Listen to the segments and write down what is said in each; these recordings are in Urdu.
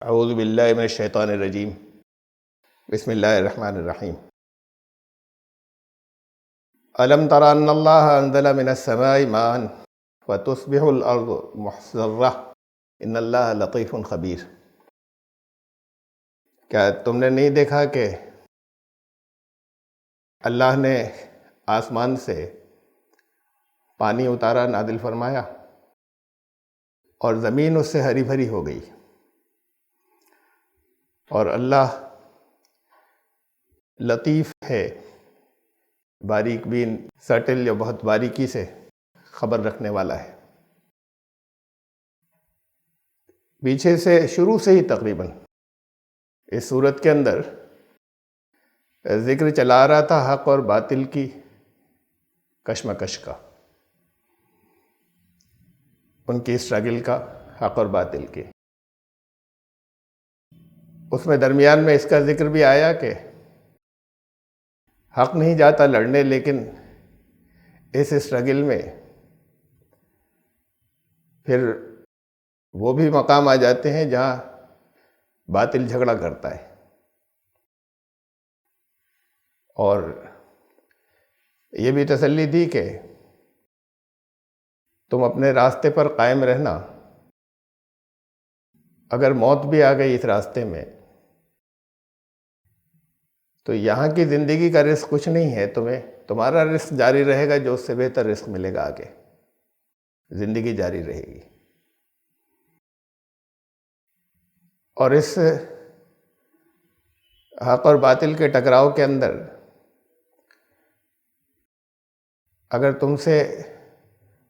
اعوذ باللہ من الشیطان الرجیم بسم اللہ الرحمن الرحیم الم تر ان اللہ انزل من السماء ماء فتصبح الارض مخضرہ ان اللہ لطیف خبیر۔ کیا تم نے نہیں دیکھا کہ اللہ نے آسمان سے پانی اتارا، نازل فرمایا، اور زمین اس سے ہری بھری ہو گئی، اور اللہ لطیف ہے، باریک بین، سٹل، یا بہت باریکی سے خبر رکھنے والا ہے۔ پیچھے سے شروع سے ہی تقریباً اس صورت کے اندر ذکر چلا رہا تھا حق اور باطل کی کشمکش کا، ان کی اسٹرگل کا، حق اور باطل کی۔ اس میں درمیان میں اس کا ذکر بھی آیا کہ حق نہیں جاتا لڑنے، لیکن اس اسٹرگل میں پھر وہ بھی مقام آ جاتے ہیں جہاں باطل جھگڑا کرتا ہے، اور یہ بھی تسلی دی کہ تم اپنے راستے پر قائم رہنا، اگر موت بھی آ گئی اس راستے میں تو یہاں کی زندگی کا رزق کچھ نہیں ہے، تمہارا رزق جاری رہے گا، جو اس سے بہتر رزق ملے گا، آگے زندگی جاری رہے گی۔ اور اس حق اور باطل کے ٹکراؤ کے اندر اگر تم سے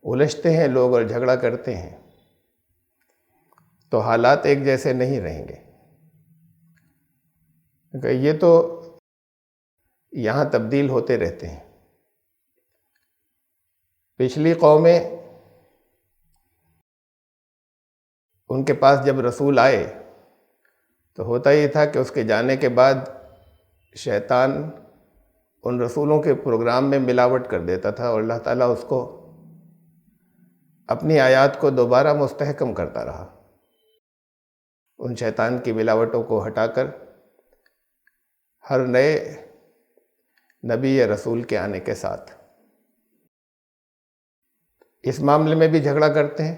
الجھتے ہیں لوگ اور جھگڑا کرتے ہیں تو حالات ایک جیسے نہیں رہیں گے، کیونکہ یہ تو یہاں تبدیل ہوتے رہتے ہیں۔ پچھلی قومیں، ان کے پاس جب رسول آئے تو ہوتا یہ تھا کہ اس کے جانے کے بعد شیطان ان رسولوں کے پروگرام میں ملاوٹ کر دیتا تھا، اور اللہ تعالیٰ اس کو اپنی آیات کو دوبارہ مستحکم کرتا رہا، ان شیطان کی ملاوٹوں کو ہٹا کر ہر نئے نبی یا رسول کے آنے کے ساتھ۔ اس معاملے میں بھی جھگڑا کرتے ہیں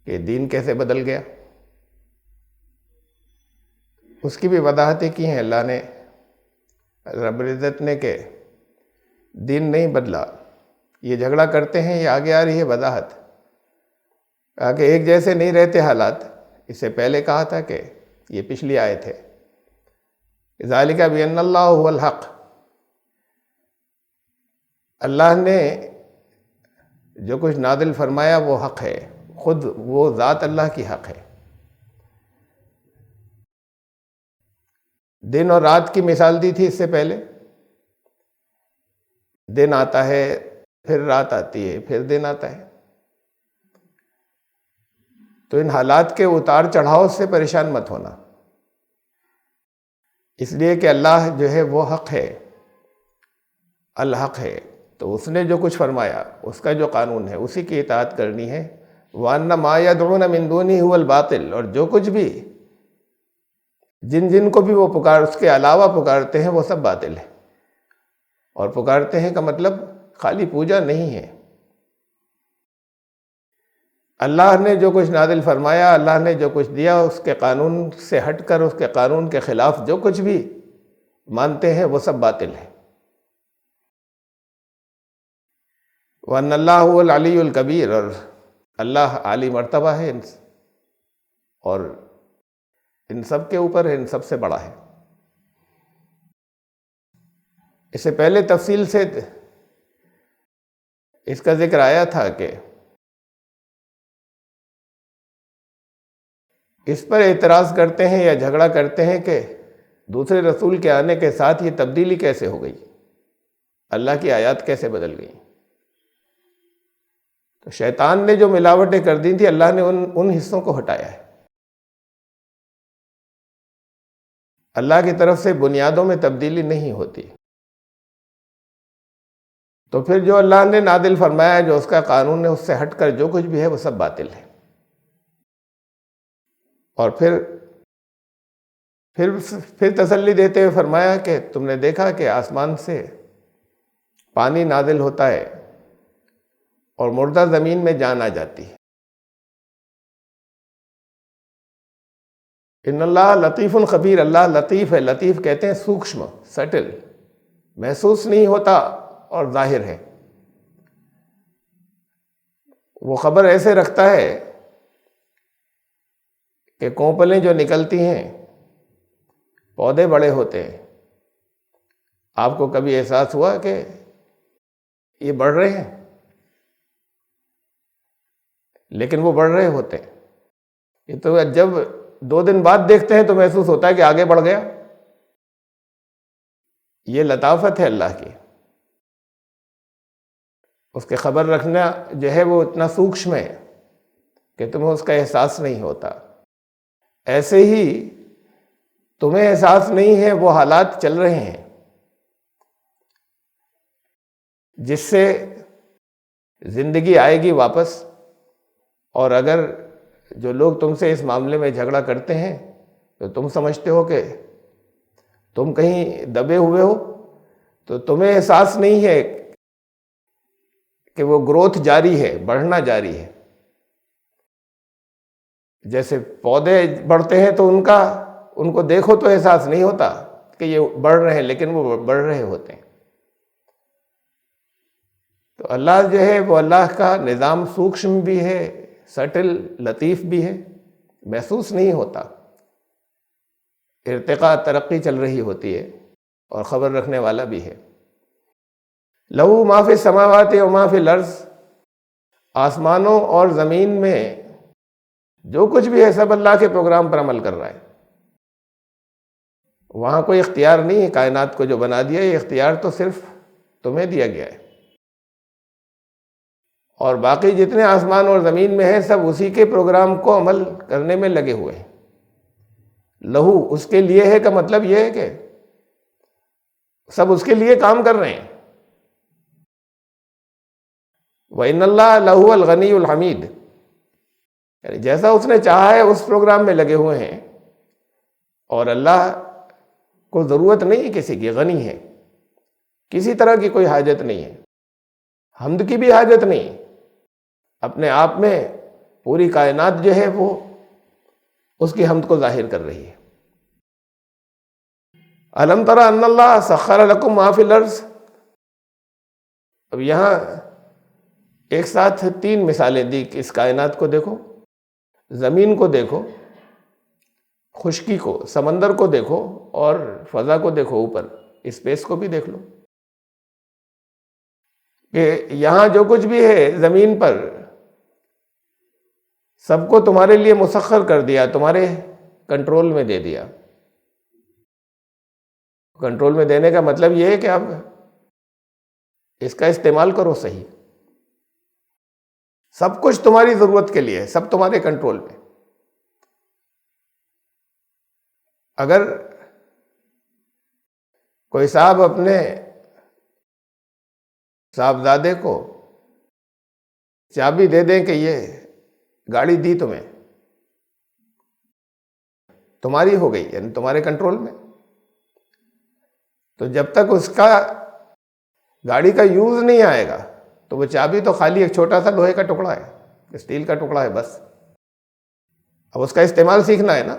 کہ دین کیسے بدل گیا، اس کی بھی وضاحتیں کی ہیں اللہ نے، رب العزت نے، کہ دین نہیں بدلا، یہ جھگڑا کرتے ہیں، یہ آگے آ رہی ہے وضاحت، کہ ایک جیسے نہیں رہتے حالات۔ اس سے پہلے کہا تھا کہ یہ پچھلی آیت ہے، ذالک بان اللہ هو الحق، اللہ نے جو کچھ نازل فرمایا وہ حق ہے، خود وہ ذات اللہ کی حق ہے۔ دن اور رات کی مثال دی تھی اس سے پہلے، دن آتا ہے، پھر رات آتی ہے، پھر دن آتا ہے، تو ان حالات کے اتار چڑھاؤ سے پریشان مت ہونا، اس لیے کہ اللہ جو ہے وہ حق ہے، الحق ہے، تو اس نے جو کچھ فرمایا، اس کا جو قانون ہے، اسی کی اطاعت کرنی ہے۔ وَأَنَّ مَا يَدْعُونَ مِن دُونِهِ هُوَ الْبَاطِلُ، اور جو کچھ بھی، جن کو بھی وہ اس کے علاوہ پکارتے ہیں، وہ سب باطل ہے۔ اور پکارتے ہیں کا مطلب خالی پوجا نہیں ہے، اللہ نے جو کچھ نازل فرمایا، اللہ نے جو کچھ دیا، اس کے قانون سے ہٹ کر، اس کے قانون کے خلاف جو کچھ بھی مانتے ہیں وہ سب باطل ہے۔ وَأَنَّ اللَّهُ هُوَ الْعَلِيُّ الْكَبِيرُ، اور اللہ عالی مرتبہ ہے، اور ان سب کے اوپر ہے، ان سب سے بڑا ہے۔ اس سے پہلے تفصیل سے اس کا ذکر آیا تھا کہ اس پر اعتراض کرتے ہیں یا جھگڑا کرتے ہیں کہ دوسرے رسول کے آنے کے ساتھ یہ تبدیلی کیسے ہو گئی، اللہ کی آیات کیسے بدل گئی۔ تو شیطان نے جو ملاوٹیں کر دی تھی، اللہ نے ان حصوں کو ہٹایا ہے۔ اللہ کی طرف سے بنیادوں میں تبدیلی نہیں ہوتی، تو پھر جو اللہ نے نازل فرمایا، جو اس کا قانون ہے، اس سے ہٹ کر جو کچھ بھی ہے وہ سب باطل ہے۔ اور پھر تسلی دیتے ہوئے فرمایا کہ تم نے دیکھا کہ آسمان سے پانی نازل ہوتا ہے اور مردہ زمین میں جان آ جاتی ہے۔ ان اللہ لطیف خبیر، اللہ لطیف ہے۔ لطیف کہتے ہیں سوکشم، سٹل، محسوس نہیں ہوتا اور ظاہر ہے۔ وہ خبر ایسے رکھتا ہے کہ کونپلیں جو نکلتی ہیں، پودے بڑے ہوتے ہیں۔ آپ کو کبھی احساس ہوا کہ یہ بڑھ رہے ہیں؟ لیکن وہ بڑھ رہے ہوتے ہیں۔ یہ تو جب 2 دن بعد دیکھتے ہیں تو محسوس ہوتا ہے کہ آگے بڑھ گیا۔ یہ لطافت ہے اللہ کی، اس کے خبر رکھنا جو ہے وہ اتنا سوکشم ہے کہ تمہیں اس کا احساس نہیں ہوتا۔ ایسے ہی تمہیں احساس نہیں ہے وہ حالات چل رہے ہیں جس سے زندگی آئے گی واپس، اور اگر جو لوگ تم سے اس معاملے میں جھگڑا کرتے ہیں تو تم سمجھتے ہو کہ تم کہیں دبے ہوئے ہو، تو تمہیں احساس نہیں ہے کہ وہ گروتھ جاری ہے، بڑھنا جاری ہے۔ جیسے پودے بڑھتے ہیں تو ان کو دیکھو تو احساس نہیں ہوتا کہ یہ بڑھ رہے ہیں، لیکن وہ بڑھ رہے ہوتے ہیں۔ تو اللہ جو ہے وہ اللہ کا نظام سوکشم بھی ہے، سٹل، لطیف بھی ہے، محسوس نہیں ہوتا، ارتقاء، ترقی چل رہی ہوتی ہے، اور خبر رکھنے والا بھی ہے۔ لہو ما فی السماوات و ما فی الارض، آسمانوں اور زمین میں جو کچھ بھی ہے سب اللہ کے پروگرام پر عمل کر رہا ہے۔ وہاں کوئی اختیار نہیں ہے، کائنات کو جو بنا دیا یہ اختیار تو صرف تمہیں دیا گیا ہے، اور باقی جتنے آسمان اور زمین میں ہیں سب اسی کے پروگرام کو عمل کرنے میں لگے ہوئے ہیں۔ لہو اس کے لیے ہے کا مطلب یہ ہے کہ سب اس کے لیے کام کر رہے ہیں۔ وَإِنَّ اللَّهَ لَهُوَ الْغَنِيُّ الْحَمِيدُ، یعنی جیسا اس نے چاہا ہے اس پروگرام میں لگے ہوئے ہیں، اور اللہ کو ضرورت نہیں ہے کسی کی، غنی ہے، کسی طرح کی کوئی حاجت نہیں ہے، حمد کی بھی حاجت نہیں۔ اپنے آپ میں پوری کائنات جو ہے وہ اس کی حمد کو ظاہر کر رہی ہے۔ الم تر ان اللہ سخر لکم ما فی الارض، اب یہاں ایک ساتھ 3 مثالیں دی کہ اس کائنات کو دیکھو، زمین کو دیکھو، خشکی کو، سمندر کو دیکھو، اور فضا کو دیکھو، اوپر اسپیس کو بھی دیکھ لو، کہ یہاں جو کچھ بھی ہے زمین پر سب کو تمہارے لیے مسخر کر دیا، تمہارے کنٹرول میں دے دیا۔ کنٹرول میں دینے کا مطلب یہ ہے کہ اب اس کا استعمال کرو صحیح۔ سب کچھ تمہاری ضرورت کے لیے، سب تمہارے کنٹرول میں۔ اگر کوئی صاحب اپنے صاحبزادے کو چابی دے دیں کہ یہ گاڑی دی تمہیں، تمہاری ہو گئی، یعنی تمہارے کنٹرول میں، تو جب تک اس کا گاڑی کا یوز نہیں آئے گا تو وہ چابی تو خالی ایک چھوٹا سا لوہے کا ٹکڑا ہے، اسٹیل کا ٹکڑا ہے بس۔ اب اس کا استعمال سیکھنا ہے نا،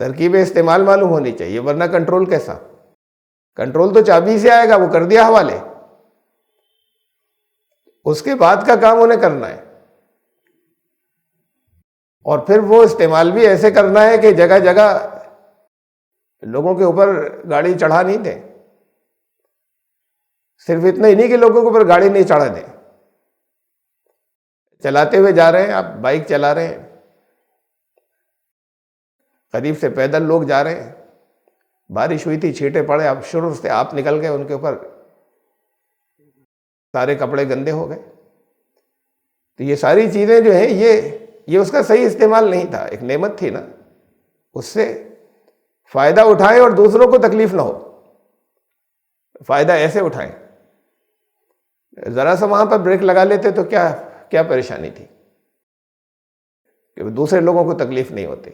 ترکیب استعمال معلوم ہونی چاہیے، ورنہ کنٹرول کیسا؟ کنٹرول تو چابی سے آئے گا، وہ کر دیا حوالے، اس کے بعد کا کام انہیں کرنا ہے، اور پھر وہ استعمال بھی ایسے کرنا ہے کہ جگہ جگہ لوگوں کے اوپر گاڑی چڑھا نہیں دیں۔ صرف اتنا ہی نہیں کہ لوگوں کے اوپر گاڑی نہیں چڑھا دیں، چلاتے ہوئے جا رہے ہیں، آپ بائک چلا رہے ہیں، قریب سے پیدل لوگ جا رہے ہیں، بارش ہوئی تھی، چھینٹے پڑے، اب شروع سے آپ نکل گئے، ان کے اوپر سارے کپڑے گندے ہو گئے۔ تو یہ ساری چیزیں جو ہیں یہ اس کا صحیح استعمال نہیں تھا، ایک نعمت تھی نا، اس سے فائدہ اٹھائیں اور دوسروں کو تکلیف نہ ہو، فائدہ ایسے اٹھائیں۔ ذرا سا وہاں پر بریک لگا لیتے تو کیا پریشانی تھی؟ کہ دوسرے لوگوں کو تکلیف نہیں ہوتی.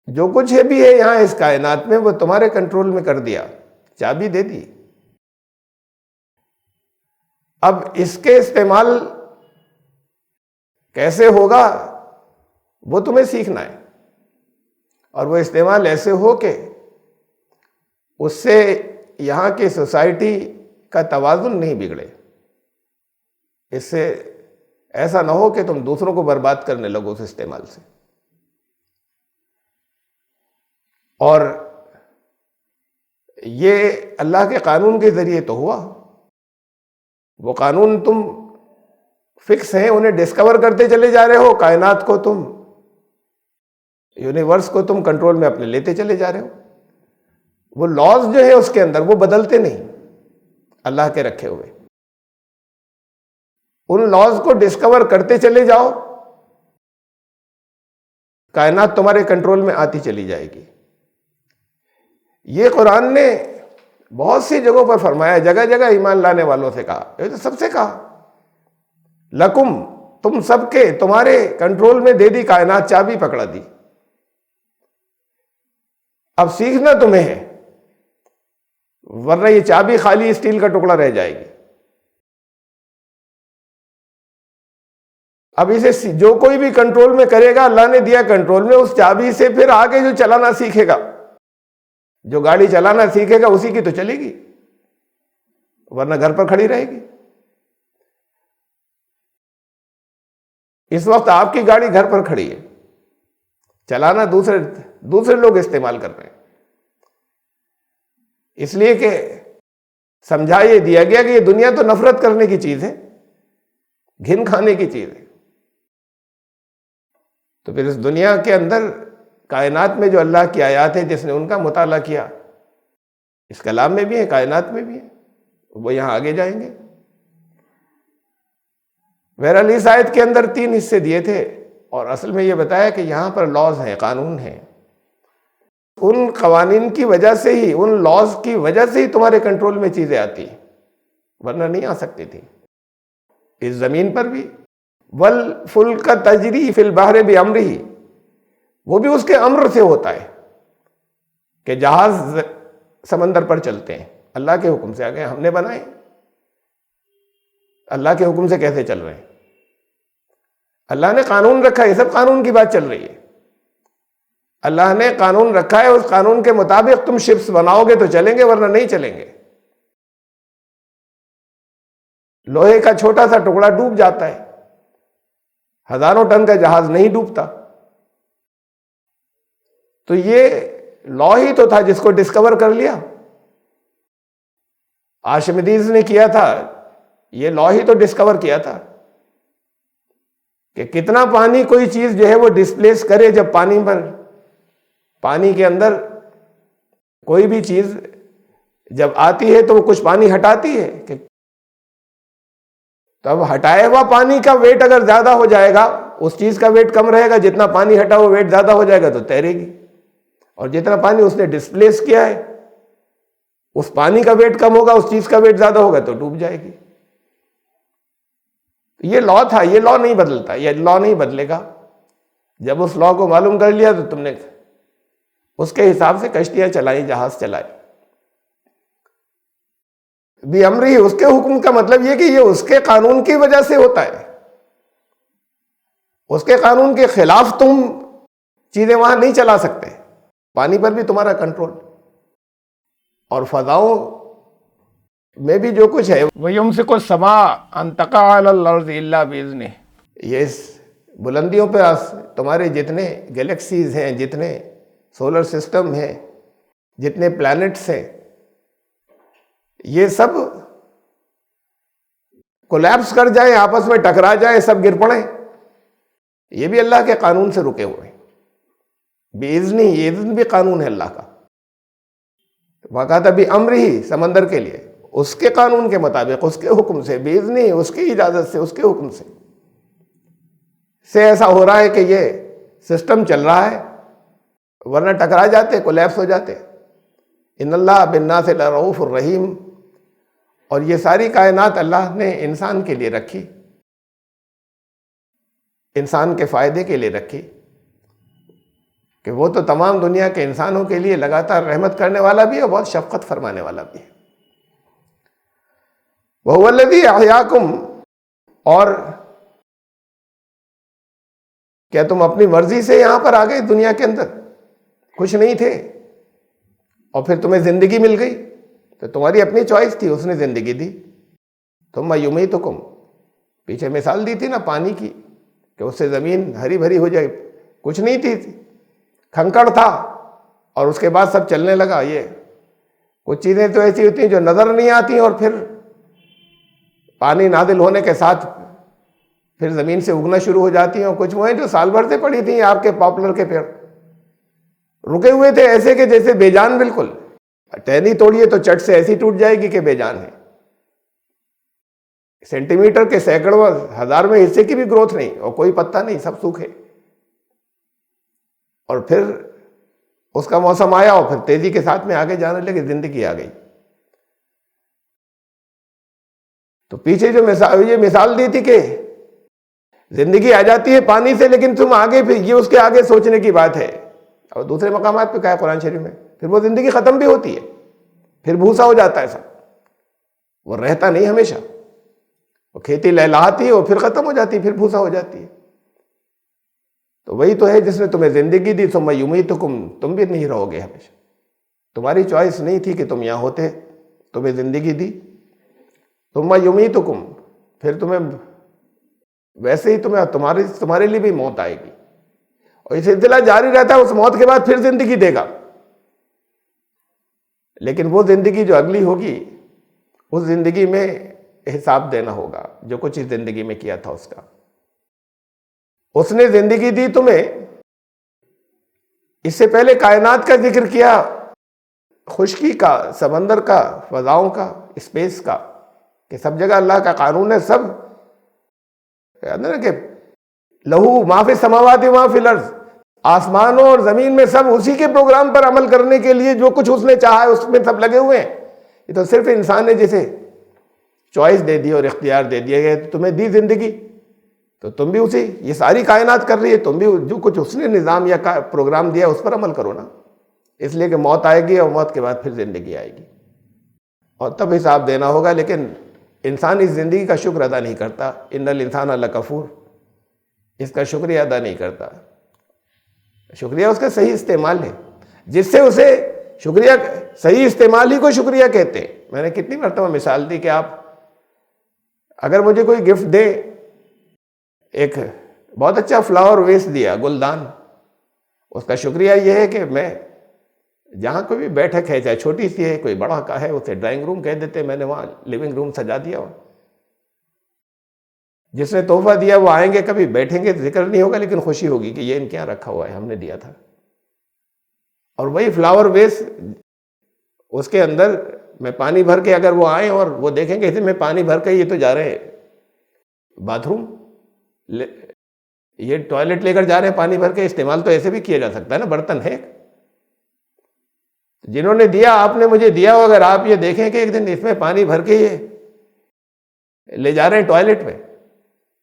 جو کچھ ہے بھی ہے یہاں اس کائنات میں وہ تمہارے کنٹرول میں کر دیا، چابی دے دی. اب اس کے استعمال کیسے ہوگا وہ تمہیں سیکھنا ہے، اور وہ استعمال ایسے ہو کہ اس سے یہاں کی سوسائٹی کا توازن نہیں بگڑے. اس سے ایسا نہ ہو کہ تم دوسروں کو برباد کرنے لگو اس استعمال سے. اور یہ اللہ کے قانون کے ذریعے تو ہوا. وہ قانون تم فکس ہیں، انہیں ڈسکور کرتے چلے جا رہے ہو. کائنات کو تم، یونیورس کو تم کنٹرول میں اپنے لیتے چلے جا رہے ہو. وہ لاز جو ہے اس کے اندر وہ بدلتے نہیں اللہ کے رکھے ہوئے. ان لاز کو ڈسکور کرتے چلے جاؤ، کائنات تمہارے کنٹرول میں آتی چلی جائے گی. یہ قرآن نے بہت سی جگہوں پر فرمایا، جگہ جگہ ایمان لانے والوں سے کہا. یہ تو سب سے کہا، لکم، تم سب کے، تمہارے کنٹرول میں دے دی کائنات، چابی پکڑا دی. اب سیکھنا تمہیں ہے، ورنہ یہ چابی خالی اسٹیل کا ٹکڑا رہ جائے گی. اب اسے جو کوئی بھی کنٹرول میں کرے گا، اللہ نے دیا کنٹرول میں، اس چابی سے پھر آگے جو چلانا سیکھے گا، جو گاڑی چلانا سیکھے گا اسی کی تو چلے گی، ورنہ گھر پر کھڑی رہے گی. اس وقت آپ کی گاڑی گھر پر کھڑی ہے، چلانا دوسرے لوگ استعمال کر رہے ہیں. اس لیے کہ سمجھا یہ دیا گیا کہ یہ دنیا تو نفرت کرنے کی چیز ہے، گھن کھانے کی چیز ہے. تو پھر اس دنیا کے اندر کائنات میں جو اللہ کی آیات ہیں، جس نے ان کا مطالعہ کیا، اس کلام میں بھی ہے، کائنات میں بھی ہے، وہ یہاں آگے جائیں گے. بہرحال اس آیت کے اندر 3 حصے دیے تھے، اور اصل میں یہ بتایا کہ یہاں پر لاز ہیں، قانون ہیں. ان قوانین کی وجہ سے ہی، ان لاز کی وجہ سے ہی تمہارے کنٹرول میں چیزیں آتی ہیں، ورنہ نہیں آ سکتی تھی. اس زمین پر بھی والفلک تجری فی البحر بامرہ، وہ بھی اس کے امر سے ہوتا ہے کہ جہاز سمندر پر چلتے ہیں اللہ کے حکم سے. آگے ہم نے بنائے، اللہ کے حکم سے کیسے چل رہے ہیں؟ اللہ نے قانون رکھا ہے، یہ سب قانون کی بات چل رہی ہے. اللہ نے قانون رکھا ہے، اس قانون کے مطابق تم شپس بناؤ گے تو چلیں گے، ورنہ نہیں چلیں گے. لوہے کا چھوٹا سا ٹکڑا ڈوب جاتا ہے، ہزاروں ٹن کا جہاز نہیں ڈوبتا. تو یہ لا ہی تو تھا جس کو ڈسکور کر لیا، آرشمیدس نے کیا تھا. یہ لا ہی تو ڈسکور کیا تھا کہ کتنا پانی کوئی چیز جو ہے وہ ڈسپلیس کرے. جب پانی کے اندر کوئی بھی چیز جب آتی ہے تو وہ کچھ پانی ہٹاتی ہے، کہ تب ہٹائے ہوا پانی کا ویٹ اگر زیادہ ہو جائے گا، اس چیز کا ویٹ کم رہے گا، جتنا پانی ہٹا وہ ویٹ زیادہ ہو جائے گا تو تیرے گی. اور جتنا پانی اس نے ڈسپلیس کیا ہے، اس پانی کا ویٹ کم ہوگا، اس چیز کا ویٹ زیادہ ہوگا تو ڈوب جائے گی. یہ لا تھا، یہ لا نہیں بدلتا، یہ لا نہیں بدلے گا. جب اس لا کو معلوم کر لیا تو تم نے اس کے حساب سے کشتیاں چلائیں، جہاز چلائے. بِأَمْرِهِ، اس کے حکم کا مطلب یہ کہ یہ اس کے قانون کی وجہ سے ہوتا ہے. اس کے قانون کے خلاف تم چیزیں وہاں نہیں چلا سکتے. پانی پر بھی تمہارا کنٹرول، اور فضاؤں میں بھی جو کچھ ہے. وَيُمْسِكُ السَّمَاءَ أَن تَقَعَ عَلَى الْأَرْضِ إِلَّا بِإِذْنِهِ. یہ اس بلندیوں پہ تمہارے جتنے گلیکسیز ہیں، جتنے سولر سسٹم ہیں، جتنے پلانٹس ہیں، یہ سب کولیپس کر جائیں، آپس میں ٹکرا جائیں، سب گر پڑیں، یہ بھی اللہ کے قانون سے رکے ہوئے ہیں. بِإِذْنِهِ، یہ اذن بھی قانون ہے اللہ کا. وَقَاتَ بِأَمْرِهِ، سمندر کے لیے اس کے قانون کے مطابق، اس کے حکم سے، بِإِذْنِهِ، اس کی اجازت سے، اس کے حکم سے ایسا ہو رہا ہے کہ یہ سسٹم چل رہا ہے، ورنہ ٹکرا جاتے، کولیپس ہو جاتے. ان اللہ بالناس لرؤوف الرحیم. اور یہ ساری کائنات اللہ نے انسان کے لیے رکھی. انسان کے فائدے کے لیے رکھی کہ وہ تو تمام دنیا کے انسانوں کے لیے لگاتار رحمت کرنے والا بھی ہے اور بہت شفقت فرمانے والا بھی ہے۔ وَهُوَ الَّذِي أَحْيَاكُمْ، اور کیا تم اپنی مرضی سے یہاں پر آ گئے دنیا کے اندر؟ کچھ نہیں تھے اور پھر تمہیں زندگی مل گئی، تو تمہاری اپنی چوائس تھی، اس نے زندگی دی۔ ثُمَّ يُمِيتُكُمْ، پیچھے مثال دی تھی نا پانی کی کہ اس سے زمین ہری بھری ہو جائے، کچھ نہیں تھی، کھنکڑ تھا اور اس کے بعد سب چلنے لگا۔ یہ کچھ چیزیں تو ایسی ہوتی ہیں جو نظر نہیں آتی اور پھر پانی نازل ہونے کے ساتھ پھر زمین سے اگنا شروع ہو جاتی ہیں، اور کچھ وہ ہیں جو سال بھر سے پڑی تھیں آپ کے پاپولر کے پیڑ، رکے ہوئے تھے ایسے کہ جیسے بے جان، بالکل ٹہنی توڑیے تو چٹ سے ایسی ٹوٹ جائے گی کہ بے جان ہے، سینٹی میٹر کے سینکڑوں ہزارویں حصے کی بھی گروتھ نہیں اور کوئی پتا نہیں، سب سوکھے۔ اور پھر اس کا موسم آیا اور پھر تیزی کے ساتھ میں آگے جانے لگے، زندگی آ گئی۔ تو پیچھے جو یہ مثال دی تھی کہ زندگی آ جاتی ہے پانی سے، لیکن تم آگے پھر یہ اس کے آگے سوچنے کی بات ہے۔ اور دوسرے مقامات پہ کہا ہے قرآن شریف میں، پھر وہ زندگی ختم بھی ہوتی ہے، پھر بھوسا ہو جاتا ہے سب، وہ رہتا نہیں ہمیشہ، وہ کھیتی لہلاتی ہے اور پھر ختم ہو جاتی ہے، پھر بھوسا ہو جاتی ہے۔ تو وہی تو ہے جس نے تمہیں زندگی دی، ثم یمیتکم، تم بھی نہیں رہو گے ہمیشہ، تمہاری چوائس نہیں تھی کہ تم یہاں ہوتے، تمہیں زندگی دی۔ ثم یمیتکم، پھر تمہیں ویسے ہی تمہارے لیے بھی موت آئے گی، اور یہ سلسلہ جاری رہتا ہے، اس موت کے بعد پھر زندگی دے گا، لیکن وہ زندگی جو اگلی ہوگی اس زندگی میں حساب دینا ہوگا جو کچھ اس زندگی میں کیا تھا اس کا۔ اس نے زندگی دی تمہیں، اس سے پہلے کائنات کا ذکر کیا، خشکی کا، سمندر کا، فضاؤں کا، اسپیس کا، کہ سب جگہ اللہ کا قانون ہے، سب کہ لہو ما فی السماوات و ما فی الارض، آسمانوں اور زمین میں سب اسی کے پروگرام پر عمل کرنے کے لیے جو کچھ اس نے چاہا ہے اس میں سب لگے ہوئے ہیں۔ یہ تو صرف انسان نے جسے چوائس دے دی اور اختیار دے دیا گیا، تمہیں دی زندگی تو تم بھی اسی، یہ ساری کائنات کر رہی ہے، تم بھی جو کچھ اس نے نظام یا پروگرام دیا اس پر عمل کرو نا، اس لیے کہ موت آئے گی اور موت کے بعد پھر زندگی آئے گی اور تب حساب دینا ہوگا۔ لیکن انسان اس زندگی کا شکر ادا نہیں کرتا، ان الانسان لکفور، اس کا شکریہ ادا نہیں کرتا۔ شکریہ اس کا صحیح استعمال ہے، جس سے اسے شکریہ، صحیح استعمال ہی کو شکریہ کہتے ہیں۔ میں نے کتنی مرتبہ مثال دی کہ آپ اگر مجھے کوئی گفٹ دے، ایک بہت اچھا فلاور ویس دیا، گلدان، اس کا شکریہ یہ ہے کہ میں جہاں کوئی بھی بیٹھک ہے، چاہے چھوٹی سی ہے، کوئی بڑا کا ہے، اسے ڈرائنگ روم کہہ دیتے، میں نے وہاں لیونگ روم سجا دیا ہوا، جس نے تحفہ دیا وہ آئیں گے، کبھی بیٹھیں گے، ذکر نہیں ہوگا لیکن خوشی ہوگی کہ یہ ان کے یہاں رکھا ہوا ہے، ہم نے دیا تھا۔ اور وہی فلاور ویس، اس کے اندر میں پانی بھر کے، اگر وہ آئیں اور وہ دیکھیں گے اسے میں پانی بھر کے، یہ تو جا رہے ہیں باتھ روم، یہ ٹوائلٹ لے کر جا رہے ہیں پانی بھر کے، استعمال تو ایسے بھی کیا جا سکتا ہے نا، برتن ہے۔ جنہوں نے دیا، آپ نے مجھے دیا ہو، اگر آپ یہ دیکھیں کہ ایک دن اس میں پانی بھر کے یہ لے جا رہے ہیں ٹوائلٹ میں،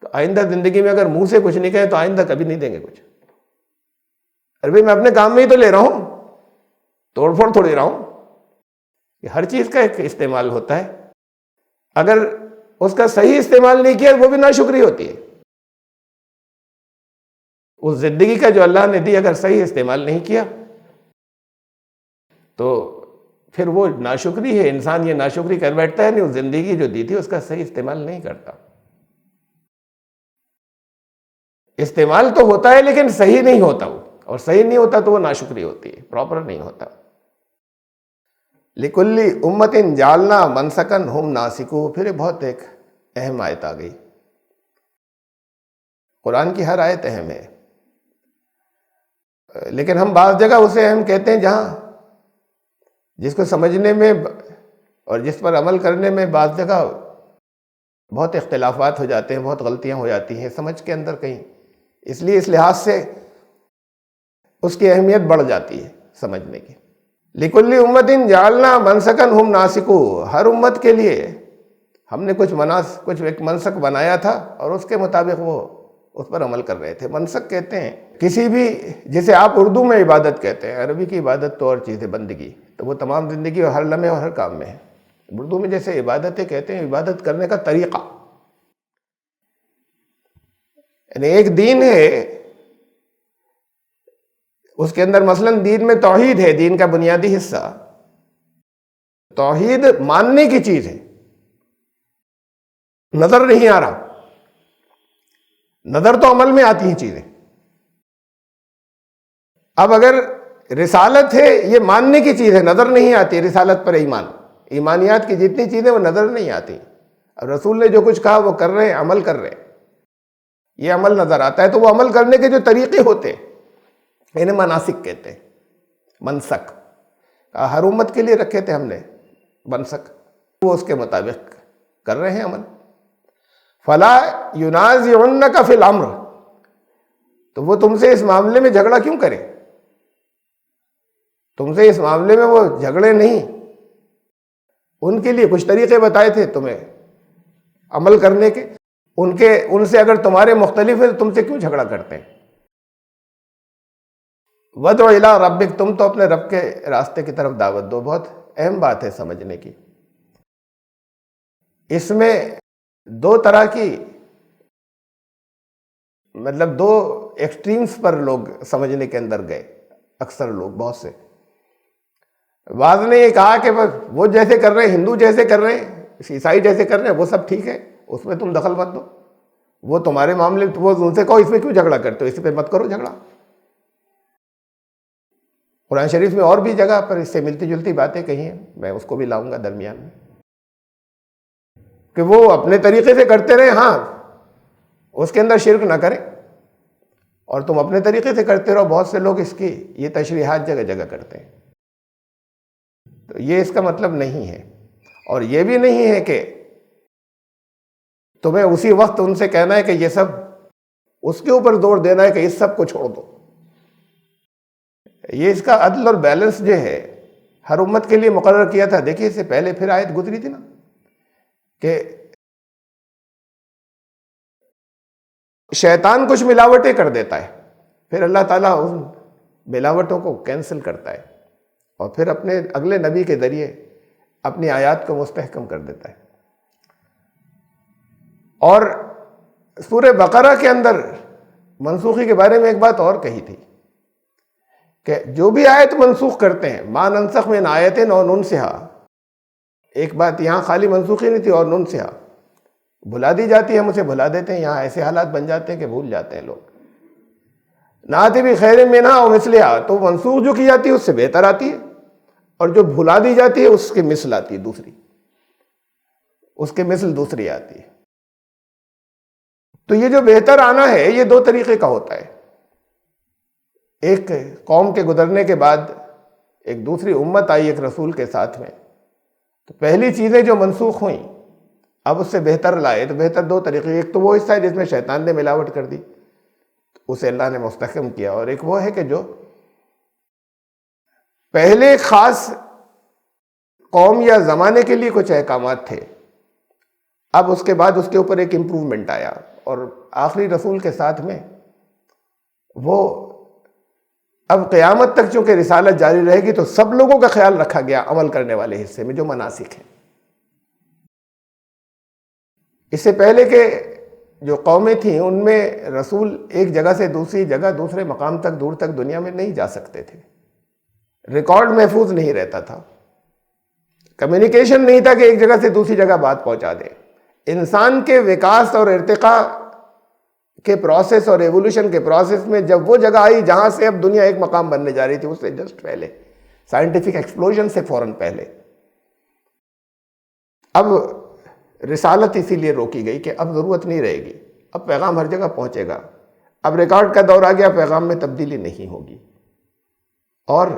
تو آئندہ زندگی میں اگر منہ سے کچھ نہیں کہیں تو آئندہ کبھی نہیں دیں گے کچھ۔ ارے بھائی میں اپنے کام میں ہی تو لے رہا ہوں، توڑ پھوڑ تھوڑی رہا ہوں، کہ ہر چیز کا ایک استعمال ہوتا ہے، اگر اس کا صحیح استعمال نہیں کیا وہ بھی ناشکری ہوتی ہے۔ اس زندگی کا جو اللہ نے دی اگر صحیح استعمال نہیں کیا تو پھر وہ ناشکری ہے، انسان یہ ناشکری کر بیٹھتا ہے، نہیں اس زندگی جو دی تھی اس کا صحیح استعمال نہیں کرتا۔ استعمال تو ہوتا ہے لیکن صحیح نہیں ہوتا وہ، اور صحیح نہیں ہوتا تو وہ ناشکری ہوتی ہے، پراپر نہیں ہوتا۔ لِكُلِّ أُمَّةٍ جَعَلْنَا مَنْسَكًا هُمْ نَاسِكُوهُ، پھر بہت ایک اہم آیت آ گئی، قرآن کی ہر آیت اہم ہے، لیکن ہم بعض جگہ اسے اہم کہتے ہیں جہاں جس کو سمجھنے میں اور جس پر عمل کرنے میں بعض جگہ بہت اختلافات ہو جاتے ہیں، بہت غلطیاں ہو جاتی ہیں سمجھ کے اندر کہیں، اس لیے اس لحاظ سے اس کی اہمیت بڑھ جاتی ہے سمجھنے کی۔ لِكُلِّ أُمَّةٍ جَعَلْنَا مَنْسَكًا هُمْ نَاسِكُوهُ، ہر امت کے لیے ہم نے کچھ ایک منسک بنایا تھا اور اس کے مطابق وہ اس پر عمل کر رہے تھے۔ منسک کہتے ہیں کسی بھی، جسے آپ اردو میں عبادت کہتے ہیں، عربی کی عبادت تو اور چیز ہے، بندگی تو وہ تمام زندگی اور ہر لمحے اور ہر کام میں ہے۔ اردو میں جیسے عبادتیں کہتے ہیں، عبادت کرنے کا طریقہ، یعنی ایک دین ہے، اس کے اندر مثلاً دین میں توحید ہے، دین کا بنیادی حصہ توحید ماننے کی چیز ہے، نظر نہیں آ رہا، نظر تو عمل میں آتی ہیں چیزیں۔ اب اگر رسالت ہے، یہ ماننے کی چیز ہے، نظر نہیں آتی، رسالت پر ایمان، ایمانیات کی جتنی چیزیں وہ نظر نہیں آتی۔ اب رسول نے جو کچھ کہا وہ کر رہے ہیں، عمل کر رہے ہیں، یہ عمل نظر آتا ہے۔ تو وہ عمل کرنے کے جو طریقے ہوتے ہیں انہیں مناسک کہتے ہیں، منسک ہر امت کے لیے رکھے تھے ہم نے منسک، وہ اس کے مطابق کر رہے ہیں عمل۔ فلا ینازعنک فی الامر، تو وہ تم سے اس معاملے میں جھگڑا کیوں کریں؟ تم سے اس معاملے میں وہ جھگڑے نہیں، ان کے لیے کچھ طریقے بتائے تھے تمہیں عمل کرنے کے، ان سے اگر تمہارے مختلف ہیں تو تم سے کیوں جھگڑا کرتے ہیں؟ وَادْعُ إِلَىٰ رَبِّكَ، تم تو اپنے رب کے راستے کی طرف دعوت دو۔ بہت اہم بات ہے سمجھنے کی، اس میں دو طرح کی، مطلب دو ایکسٹریمز پر لوگ سمجھنے کے اندر گئے، اکثر لوگ، بہت سے۔ بعض نے یہ کہا کہ بس وہ جیسے کر رہے ہیں، ہندو جیسے کر رہے ہیں، عیسائی جیسے کر رہے ہیں، وہ سب ٹھیک ہے، اس میں تم دخل مت دو، وہ تمہارے معاملے، وہ ان سے کہو اس میں کیوں جھگڑا کرتے ہو، اس پہ مت کرو جھگڑا۔ قرآن شریف میں اور بھی جگہ پر اس سے ملتی جلتی باتیں کہی ہیں، میں اس کو بھی لاؤں گا درمیان میں، کہ وہ اپنے طریقے سے کرتے رہے، ہاں اس کے اندر شرک نہ کریں، اور تم اپنے طریقے سے کرتے رہو۔ بہت سے لوگ اس کی یہ تشریحات جگہ جگہ کرتے ہیں، تو یہ اس کا مطلب نہیں ہے۔ اور یہ بھی نہیں ہے کہ تمہیں اسی وقت ان سے کہنا ہے کہ یہ سب، اس کے اوپر زور دینا ہے کہ اس سب کو چھوڑ دو۔ یہ اس کا عدل اور بیلنس جو ہے ہر امت کے لیے مقرر کیا تھا۔ دیکھیے اس سے پہلے پھر آیت گزری تھی نا کہ شیطان کچھ ملاوٹیں کر دیتا ہے، پھر اللہ تعالیٰ ان ملاوٹوں کو کینسل کرتا ہے اور پھر اپنے اگلے نبی کے ذریعے اپنی آیات کو مستحکم کر دیتا ہے۔ اور سورہ بقرہ کے اندر منسوخی کے بارے میں ایک بات اور کہی تھی کہ جو بھی آیت منسوخ کرتے ہیں، ما ننسخ من آیت او ننسہا، ایک بات یہاں خالی منسوخی نہیں تھی، اور ننسہا بھلا دی جاتی ہے، ہم اسے بھلا دیتے ہیں، یہاں ایسے حالات بن جاتے ہیں کہ بھول جاتے ہیں لوگ۔ ناتی بھی خیر منہا او مثلہا، تو منسوخ جو کی جاتی ہے اس سے بہتر آتی ہے، اور جو بھلا دی جاتی ہے اس کے مثل آتی ہے، دوسری، اس کے مثل دوسری آتی ہے۔ تو یہ جو بہتر آنا ہے یہ دو طریقے کا ہوتا ہے۔ ایک قوم کے گزرنے کے بعد ایک دوسری امت آئی ایک رسول کے ساتھ میں، تو پہلی چیزیں جو منسوخ ہوئیں اب اس سے بہتر لائے، تو بہتر دو طریقے، ایک تو وہ حصہ ہے جس میں شیطان نے ملاوٹ کر دی، اسے اللہ نے مستحکم کیا، اور ایک وہ ہے کہ جو پہلے خاص قوم یا زمانے کے لیے کچھ احکامات تھے، اب اس کے بعد اس کے اوپر ایک امپروومنٹ آیا، اور آخری رسول کے ساتھ میں وہ اب قیامت تک چونکہ رسالت جاری رہے گی تو سب لوگوں کا خیال رکھا گیا عمل کرنے والے حصے میں جو مناسک ہیں۔ اس سے پہلے کہ جو قومیں تھیں ان میں رسول ایک جگہ سے دوسری جگہ، دوسرے مقام تک، دور تک دنیا میں نہیں جا سکتے تھے، ریکارڈ محفوظ نہیں رہتا تھا، کمیونیکیشن نہیں تھا کہ ایک جگہ سے دوسری جگہ بات پہنچا دے۔ انسان کے وکاس اور ارتقاء کے پروسیس اور ایوولوشن کے پروسیس میں جب وہ جگہ آئی جہاں سے اب دنیا ایک مقام بننے جا رہی تھی، اس سے جسٹ پہلے، سائنٹیفک ایکسپلوژن سے فوراً پہلے، اب رسالت اسی لیے روکی گئی کہ اب ضرورت نہیں رہے گی، اب پیغام ہر جگہ پہنچے گا، اب ریکارڈ کا دور آ گیا، پیغام میں تبدیلی نہیں ہوگی، اور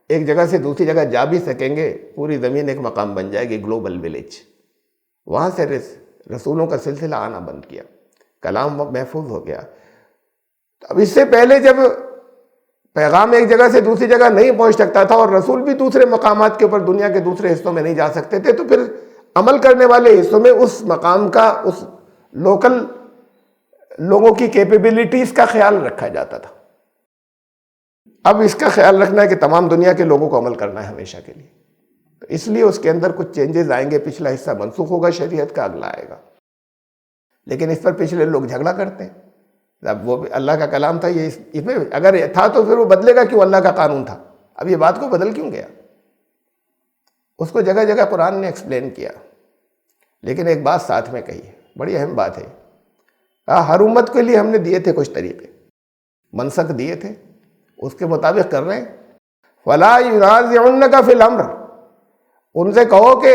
ایک جگہ سے دوسری جگہ جا بھی سکیں گے، پوری زمین ایک مقام بن جائے گی، گلوبل ولیج۔ وہاں سے رسولوں کا سلسلہ آنا بند کیا، کلام محفوظ ہو گیا۔ اب اس سے پہلے جب پیغام ایک جگہ سے دوسری جگہ نہیں پہنچ سکتا تھا اور رسول بھی دوسرے مقامات کے اوپر دنیا کے دوسرے حصوں میں نہیں جا سکتے تھے، تو پھر عمل کرنے والے حصوں میں اس مقام کا، اس لوکل لوگوں کی کیپیبلٹیز کا خیال رکھا جاتا تھا. اب اس کا خیال رکھنا ہے کہ تمام دنیا کے لوگوں کو عمل کرنا ہے ہمیشہ کے لیے. تو اس لیے اس کے اندر کچھ چینجز آئیں گے. پچھلا حصہ منسوخ ہوگا شریعت کا، اگلا آئے گا. لیکن اس پر پچھلے لوگ جھگڑا کرتے ہیں. اب وہ اللہ کا کلام تھا، یہ اس میں اگر تھا تو پھر وہ بدلے گا کیوں؟ اللہ کا قانون تھا. اب یہ بات کو بدل کیوں گیا؟ اس کو جگہ جگہ قرآن نے ایکسپلین کیا. لیکن ایک بات ساتھ میں کہی ہے، بڑی اہم بات ہے. ہر امت کے لیے ہم نے دیے تھے کچھ طریقے، منسک دیے تھے، اس کے مطابق کر رہے ہیں. فَلَا يُنَازِعُنَّكَ فِي الْأَمْرِ، ان سے کہو کہ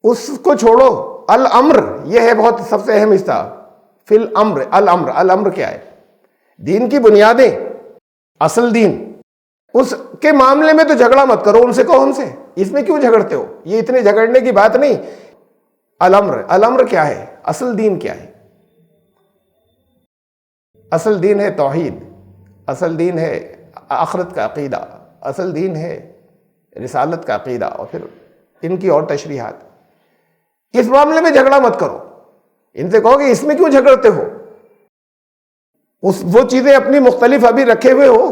اس کو چھوڑو. الامر یہ ہے بہت سب سے اہم حصہ. فی الامر، الامر کیا ہے؟ دین کی بنیادیں، اصل دین، اس کے معاملے میں تو جھگڑا مت کرو. ان سے کہو، ان سے اس میں کیوں جھگڑتے ہو؟ یہ اتنے جھگڑنے کی بات نہیں. الامر کیا ہے؟ اصل دین کیا ہے؟ اصل دین ہے توحید، اصل دین ہے آخرت کا عقیدہ، اصل دین ہے رسالت کا عقیدہ، اور پھر ان کی اور تشریحات. اس معاملے میں جھگڑا مت کرو. ان سے کہو کہ اس میں کیوں جھگڑتے ہو؟ وہ چیزیں اپنی مختلف ابھی رکھے ہوئے ہو،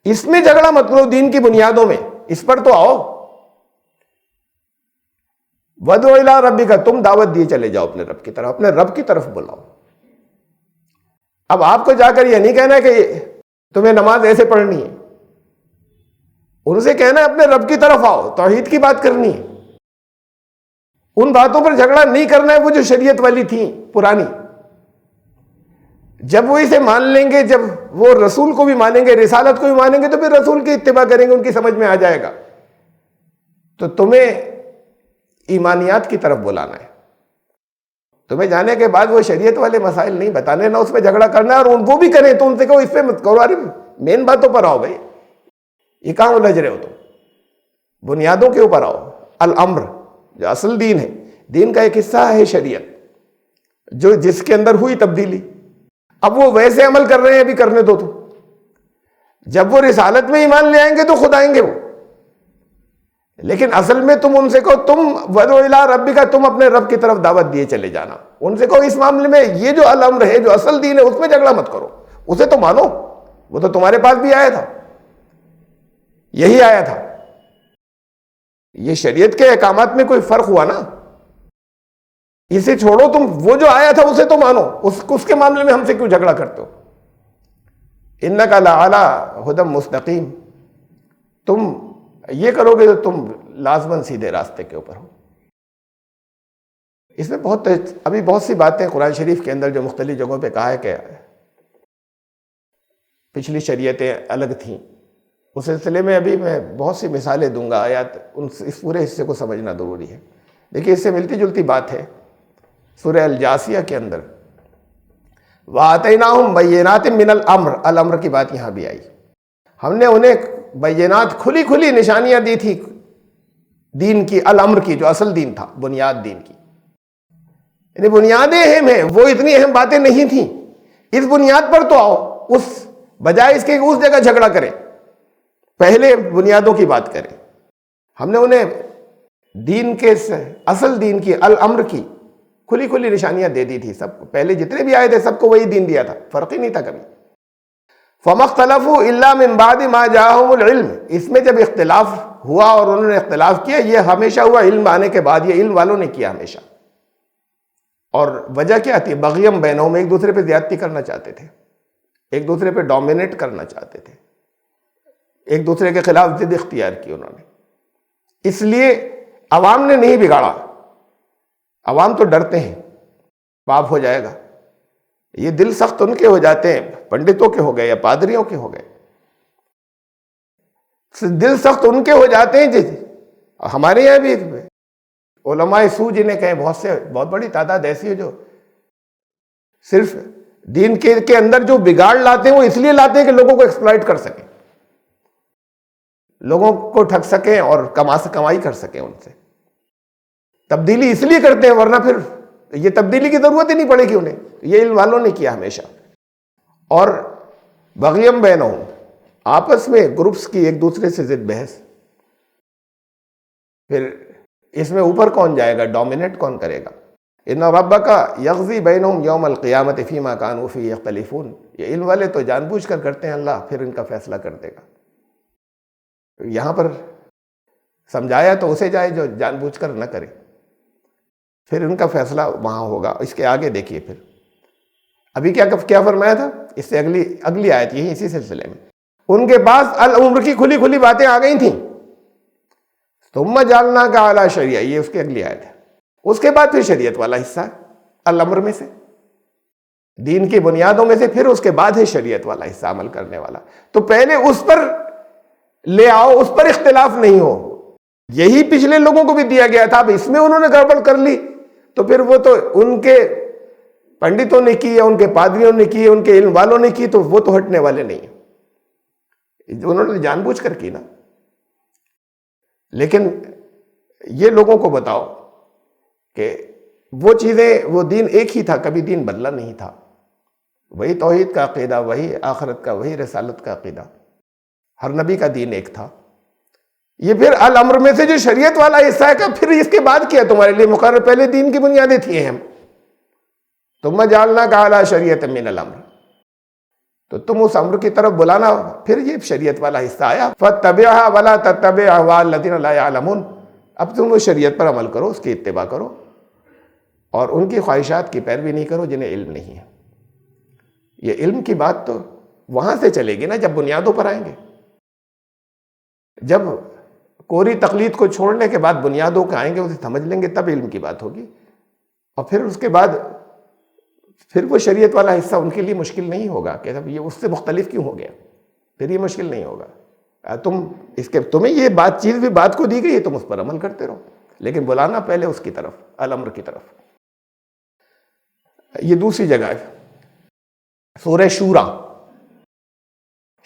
اس میں جھگڑا مت کرو. دین کی بنیادوں میں اس پر تو آؤ. وَادْعُ إِلَىٰ رَبِّكَ، تم دعوت دیے چلے جاؤ اپنے رب کی طرف، اپنے رب کی طرف بلاؤ. اب آپ کو جا کر یہ نہیں کہنا ہے کہ تمہیں نماز ایسے پڑھنی ہے. ان سے کہنا ہے اپنے رب کی طرف آؤ، توحید کی بات کرنی ہے. ان باتوں پر جھگڑا نہیں کرنا ہے وہ جو شریعت والی تھیں پرانی. جب وہ اسے مان لیں گے، جب وہ رسول کو بھی مانیں گے، رسالت کو بھی مانیں گے، تو پھر رسول کی اتباع کریں گے، ان کی سمجھ میں آ جائے گا. تو تمہیں ایمانیات کی طرف بلانا ہے. تمہیں جانے کے بعد وہ شریعت والے مسائل نہیں بتانے، نہ اس پہ جھگڑا کرنا ہے. اور وہ بھی کریں تو ان سے کہو اس پہ مت کرو. ارے مین باتوں پر آؤ بھائی، یہ کہاں الجھ رہے ہو تم؟ بنیادوں کے اوپر آؤ. الامر جو اصل دین ہے، دین کا ایک حصہ ہے شریعت، جو جس کے اندر ہوئی تبدیلی. اب وہ ویسے عمل کر رہے ہیں، ابھی کرنے دو. تو جب وہ رسالت میں ایمان لے آئیں گے تو خود آئیں گے وہ. لیکن اصل میں تم ان سے کہو، تم وَادْعُ إِلَىٰ رَبِّكَ، تم اپنے رب کی طرف دعوت دیے چلے جانا. ان سے کہو اس معاملے میں یہ جو الامر ہے، جو اصل دین ہے، اس میں جھگڑا مت کرو. اسے تو مانو، وہ تو تمہارے پاس بھی آیا تھا، یہی آیا تھا. یہ شریعت کے احکامات میں کوئی فرق ہوا نا؟ اسے چھوڑو، تم وہ جو آیا تھا اسے تو مانو. اس کے معاملے میں ہم سے کیوں جھگڑا کرتے ہو؟ إِنَّكَ لَعَلَىٰ هُدًى مُسْتَقِيمٍ، تم یہ کرو گے تو تم لازماً سیدھے راستے کے اوپر ہو. اس میں ابھی بہت سی باتیں قرآن شریف کے اندر جو مختلف جگہوں پہ کہا ہے کہ پچھلی شریعتیں الگ تھیں، اس سلسلے میں ابھی میں بہت سی مثالیں دوں گا. آیات اس پورے حصے کو سمجھنا ضروری ہے. دیکھیے اس سے ملتی جلتی بات ہے سورہ الجاسیہ کے اندر، وَآتَيْنَاهُمْ بَيِّنَاتٍ مِّنَ الْأَمْرِ، الامر کی بات یہاں بھی آئی. ہم نے انہیں بینات، کھلی کھلی نشانیاں دی تھی دین کی، الامر کی، جو اصل دین تھا، بنیاد دین کی. یعنی بنیادیں اہم ہیں، وہ اتنی اہم باتیں نہیں تھیں. اس بنیاد پر تو آؤ، اس بجائے اس کے اس جگہ جھگڑا کریں، پہلے بنیادوں کی بات کریں. ہم نے انہیں دین کے اصل دین کی، الامر کی کھلی کھلی نشانیاں دے دی تھی. سب کو پہلے جتنے بھی آئے تھے سب کو وہی دین دیا تھا، فرق ہی نہیں تھا کبھی. فَمَا اخْتَلَفُوا إِلَّا مِن بَعْدِ مَا جَاءَهُمُ الْعِلْمُ، اس میں جب اختلاف ہوا اور انہوں نے اختلاف کیا، یہ ہمیشہ ہوا علم آنے کے بعد. یہ علم والوں نے کیا ہمیشہ. اور وجہ کیا تھی؟ بغیم بینہم، ایک دوسرے پہ زیادتی کرنا چاہتے تھے، ایک دوسرے پہ ڈومینیٹ کرنا چاہتے تھے، ایک دوسرے کے خلاف ضد اختیار کی انہوں نے. اس لیے عوام نے نہیں بگاڑا. عوام تو ڈرتے ہیں پاپ ہو جائے گا. یہ دل سخت ان کے ہو جاتے ہیں، پنڈتوں کے ہو گئے یا پادریوں کے ہو گئے. دل سخت ان کے ہو جاتے ہیں. ہمارے یہاں بھی علماء سو جنہیں کہیں، بہت بڑی تعداد ایسی ہے جو صرف دین کے اندر جو بگاڑ لاتے ہیں وہ اس لیے لاتے ہیں کہ لوگوں کو ایکسپلائٹ کر سکیں، لوگوں کو ٹھگ سکیں اور کمائی کر سکیں ان سے. تبدیلی اس لیے کرتے ہیں، ورنہ پھر یہ تبدیلی کی ضرورت ہی نہیں پڑے گی انہیں. یہ علم والوں نے کیا ہمیشہ. اور بغیم بینہم، آپس میں گروپس کی ایک دوسرے سے ضد بحث. پھر اس میں اوپر کون جائے گا، ڈومینیٹ کون کرے گا. ان ربک یقضی بینہم یوم القیامت فیما کانوا فیہ یختلفون، یہ علم والے تو جان بوجھ کر کرتے ہیں، اللہ پھر ان کا فیصلہ کر دے گا۔ یہاں پر سمجھایا تو اسے جائے جو جان بوجھ کر نہ کرے، پھر ان کا فیصلہ وہاں ہوگا۔ اس کے آگے دیکھیے پھر ابھی کیا فرمایا تھا، اس سے اگلی آیت یہی اسی سلسلے میں، ان کے پاس العمر کی کھلی کھلی باتیں آ گئی تھیں، ثم جعلناک علی شریعہ، یہ اس کی اگلی آیت ہے۔ اس کے بعد پھر شریعت والا حصہ ہے، الامر میں سے، دین کی بنیادوں میں سے، پھر اس کے بعد ہے شریعت والا حصہ عمل کرنے والا۔ تو پہلے اس پر لے آؤ، اس پر اختلاف نہیں ہو۔ یہی پچھلے لوگوں کو بھی دیا گیا تھا، اب اس میں انہوں نے گڑبڑ کر لی تو پھر وہ تو ان کے پنڈتوں نے کی، یا ان کے پادریوں نے کی، ان کے علم والوں نے کی، تو وہ تو ہٹنے والے نہیں ہیں، انہوں نے جان بوجھ کر کی نا۔ لیکن یہ لوگوں کو بتاؤ کہ وہ چیزیں، وہ دین ایک ہی تھا، کبھی دین بدلا نہیں تھا، وہی توحید کا عقیدہ، وہی آخرت کا، وہی رسالت کا عقیدہ، ہر نبی کا دین ایک تھا۔ یہ پھر الامر میں سے جو شریعت والا حصہ ہے کہ پھر اس کے بعد کیا تمہارے لیے مقرر، پہلے دین کی بنیادیں تھی اہم، ثم جعلناک علی شریعۃ من الامر، تو تم اس امر کی طرف بلانا، پھر یہ شریعت والا حصہ آیا، فاتبعها ولا تتبع اهواء الذین لا يعلمون، اب تم اس شریعت پر عمل کرو، اس کی اتباع کرو، اور ان کی خواہشات کی پیروی نہیں کرو جنہیں علم نہیں ہے۔ یہ علم کی بات تو وہاں سے چلے گی نا جب بنیادوں پر آئیں گے، جب کوری تقلید کو چھوڑنے کے بعد بنیادوں کے آئیں گے، اسے سمجھ لیں گے، تب علم کی بات ہوگی۔ اور پھر اس کے بعد پھر وہ شریعت والا حصہ ان کے لیے مشکل نہیں ہوگا کہ اب یہ اس سے مختلف کیوں ہو گیا، پھر یہ مشکل نہیں ہوگا۔ تمہیں یہ بات کو دی گئی ہے، تم اس پر عمل کرتے رہو، لیکن بلانا پہلے اس کی طرف، الامر کی طرف۔ یہ دوسری جگہ ہے سورہ شورى،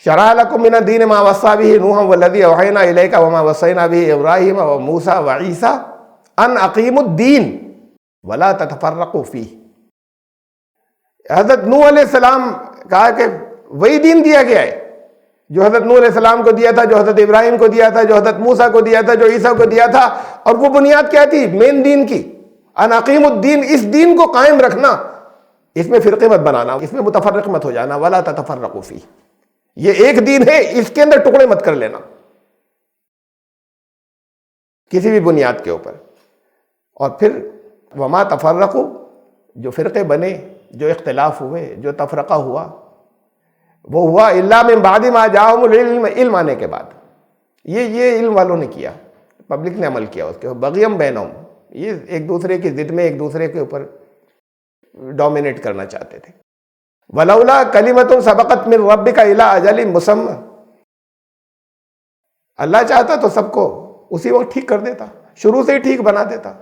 شرع لكم من الدين ما وصى به نوحا والذي اوحينا اليك وما وصينا به ابراهيم وموسى وعيسى ان اقيموا الدين ولا تتفرقوا فيه۔ حضرت نوح علیہ السلام کہا کہ وہی دین دیا گیا ہے جو حضرت نوح علیہ السلام کو دیا تھا، جو حضرت ابراہیم کو دیا تھا، جو حضرت موسیٰ کو دیا تھا، جو عیسیٰ کو دیا تھا، اور وہ بنیاد کیا تھی مین دین کی، ان اقیموا الدین، اس دین کو قائم رکھنا، اس میں فرقے مت بنانا، اس میں متفرق مت ہو جانا، ولا تتفرقوا فیہ، یہ ایک دین ہے، اس کے اندر ٹکڑے مت کر لینا کسی بھی بنیاد کے اوپر۔ اور پھر وما تفرقوا، جو فرقے بنے، جو اختلاف ہوئے، جو تفرقہ ہوا، وہ ہوا الا من بعد ما جاءہم العلم، علم آنے کے بعد۔ یہ علم والوں نے کیا، پبلک نے عمل کیا اس کے، بغیم بینہم، یہ ایک دوسرے کی ضد میں ایک دوسرے کے اوپر ڈومینیٹ کرنا چاہتے تھے۔ ولولا کلمۃ سبقت من ربک الی اجل مسمى، اللہ چاہتا تو سب کو اسی وقت ٹھیک کر دیتا، شروع سے ہی ٹھیک بنا دیتا۔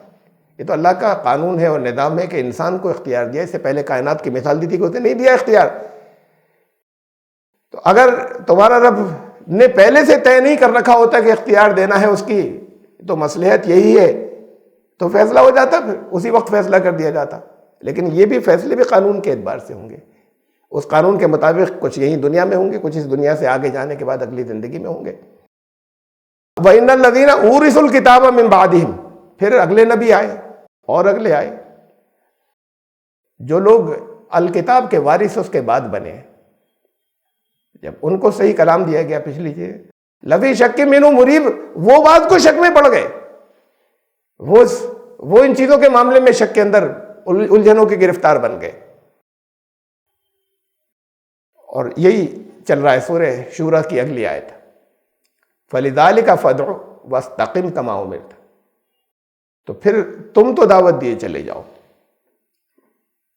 یہ تو اللہ کا قانون ہے اور نظام ہے کہ انسان کو اختیار دیا، اس سے پہلے کائنات کی مثال دی تھی کہ اسے نہیں دیا اختیار۔ تو اگر تمہارا رب نے پہلے سے طے نہیں کر رکھا ہوتا کہ اختیار دینا ہے اس کی، تو مصلحت یہی ہے، تو فیصلہ ہو جاتا، پھر اسی وقت فیصلہ کر دیا جاتا۔ لیکن یہ بھی فیصلے بھی قانون کے اعتبار سے ہوں گے، اس قانون کے مطابق کچھ یہی دنیا میں ہوں گے، کچھ اس دنیا سے آگے جانے کے بعد اگلی زندگی میں ہوں گے۔ وَإِنَّ الَّذِينَ أُورِثُوا الْكِتَابَ مِن بَعْدِهِمْ، پھر اگلے نبی آئے اور اگلے آئے، جو لوگ الکتاب کے وارث اس کے بعد بنے، جب ان کو صحیح کلام دیا گیا پچھلی چیز، لفی شک منہ مریب، وہ بات کو شک میں پڑ گئے، وہ ان چیزوں کے معاملے میں شک کے اندر الجھنوں کے گرفتار بن گئے۔ اور یہی چل رہا ہے سورہ شورى کی اگلی آیت، فَلِذَلِكَ فَادْعُ وَاسْتَقِمْ كَمَا أُمِرْتَ، تو پھر تم تو دعوت دیے چلے جاؤ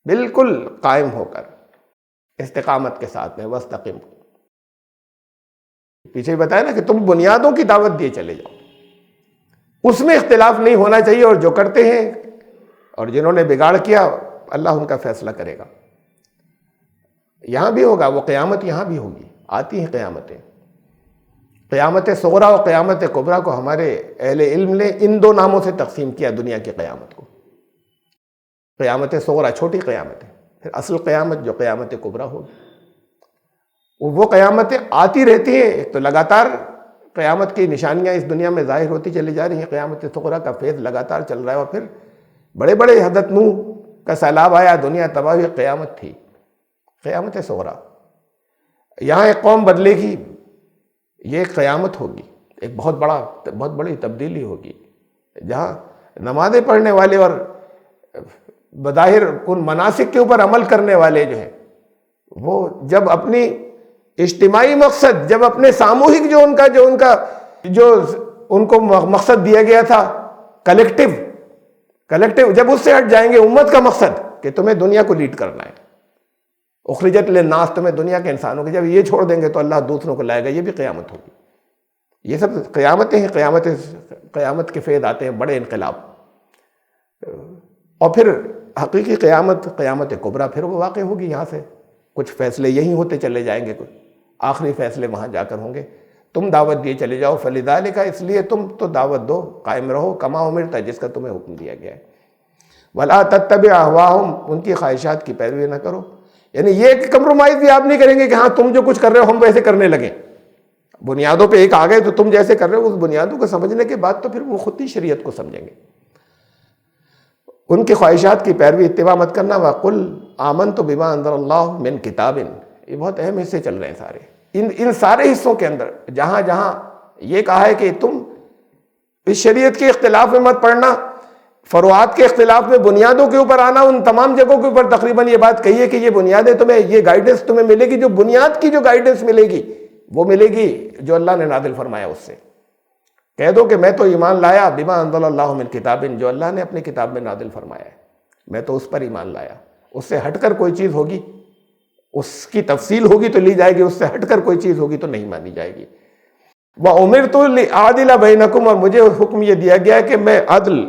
بالکل قائم ہو کر، استقامت کے ساتھ میں، وَاسْتَقِمْ، پیچھے بتایا نا کہ تم بنیادوں کی دعوت دیے چلے جاؤ، اس میں اختلاف نہیں ہونا چاہیے، اور جو کرتے ہیں اور جنہوں نے بگاڑ کیا، اللہ ان کا فیصلہ کرے گا۔ یہاں بھی ہوگا، وہ قیامت یہاں بھی ہوگی، آتی ہیں قیامتیں، قیامت صغریٰ اور قیامت کبریٰ کو ہمارے اہل علم نے ان دو ناموں سے تقسیم کیا دنیا کی قیامت کو۔ قیامت صغریٰ چھوٹی قیامت ہے، پھر اصل قیامت جو قیامت کبریٰ ہوگی، وہ قیامتیں آتی رہتی ہیں، ایک تو لگاتار قیامت کی نشانیاں اس دنیا میں ظاہر ہوتی چلی جا رہی ہیں، قیامت صغریٰ کا فیض لگاتار چل رہا ہے، اور پھر بڑے بڑے حضرت نوح کا سیلاب آیا، دنیا تباہ ہوئی، قیامت تھی، قیامت صغریٰ. یہاں ایک قوم بدلے گی، یہ ایک قیامت ہوگی، ایک بہت بڑی تبدیلی ہوگی، جہاں نمازیں پڑھنے والے اور بظاہر ان مناسک کے اوپر عمل کرنے والے جو ہیں، وہ جب اپنی اجتماعی مقصد، جب اپنے ساموہک جو ان کو مقصد دیا گیا تھا، کلیکٹیو، جب اس سے ہٹ جائیں گے، امت کا مقصد کہ تمہیں دنیا کو لیڈ کرنا ہے، اخرجت للناس، تمہیں دنیا کے انسانوں کے، جب یہ چھوڑ دیں گے تو اللہ دوسروں کو لائے گا، یہ بھی قیامت ہوگی. یہ سب قیامتیں ہیں، قیامت کے فیض آتے ہیں، بڑے انقلاب. اور پھر حقیقی قیامت کبریٰ پھر وہ واقع ہوگی. یہاں سے کچھ فیصلے یہیں ہوتے چلے جائیں گے، کچھ آخری فیصلے وہاں جا کر ہوں گے. تم دعوت دیے چلے جاؤ، فلذالک، اس لیے تم تو دعوت دو، قائم رہو، کما امرت، جس کا تمہیں حکم دیا گیا ہے. ولا تتبع اہواہم، ان کی خواہشات کی پیروی نہ کرو. یعنی یہ کہ کمپرومائز بھی آپ نہیں کریں گے کہ ہاں تم جو کچھ کر رہے ہو ہم ویسے کرنے لگیں. بنیادوں پہ ایک آ گئے تو تم جیسے کر رہے ہو، اس بنیادوں کو سمجھنے کے بعد تو پھر وہ خود ہی شریعت کو سمجھیں گے. ان کی خواہشات کی پیروی، اتباع مت کرنا. وَقُلْ آمَنْتُ بِمَا أَنزَلَ اللَّهُ مِنْ كِتَابٍ، یہ بہت اہم حصے چل رہے ہیں سارے. ان سارے حصوں کے اندر جہاں یہ کہا ہے کہ تم اس شریعت کے اختلاف میں مت پڑنا، فروعات کے اختلاف میں بنیادوں کے اوپر آنا، ان تمام جگہوں کے اوپر تقریباً یہ بات کہی ہے کہ یہ بنیادیں تمہیں، یہ گائیڈنس تمہیں ملے گی، جو بنیاد کی جو گائیڈنس ملے گی وہ ملے گی جو اللہ نے نازل فرمایا اس سے. کہہ دو کہ میں تو ایمان لایا بما انزل اللہ من کتاب، جو اللہ نے اپنی کتاب میں نازل فرمایا ہے، میں تو اس پر ایمان لایا. اس سے ہٹ کر کوئی چیز ہوگی، اس کی تفصیل ہوگی تو لی جائے گی، اس سے ہٹ کر کوئی چیز ہوگی تو نہیں مانی جائے گی. وَأُمِرْتُ لِأَعْدِلَ بَيْنَكُمْ، اور مجھے حکم یہ دیا گیا ہے کہ میں عدل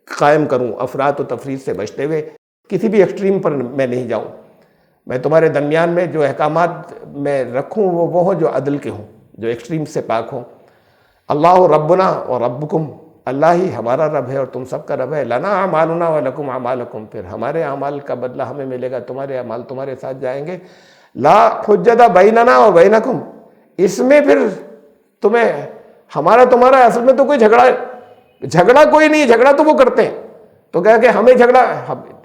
قائم کروں، افراط و تفریط سے بچتے ہوئے کسی بھی ایکسٹریم پر میں نہیں جاؤں. میں تمہارے درمیان میں جو احکامات میں رکھوں وہ ہوں جو عدل کے ہوں، جو ایکسٹریم سے پاک ہوں. اللہ ربنا و ربکم، اللہ ہی ہمارا رب ہے اور تم سب کا رب ہے. لنا اعمالنا ولکم اعمالکم، پھر ہمارے اعمال کا بدلہ ہمیں ملے گا، تمہارے اعمال تمہارے ساتھ جائیں گے. لا حجت بیننا و بینکم، اس میں پھر تمہیں تمہارا اصل میں تو کوئی جھگڑا کوئی نہیں، جھگڑا تو وہ کرتے ہیں. تو کہا کہ ہمیں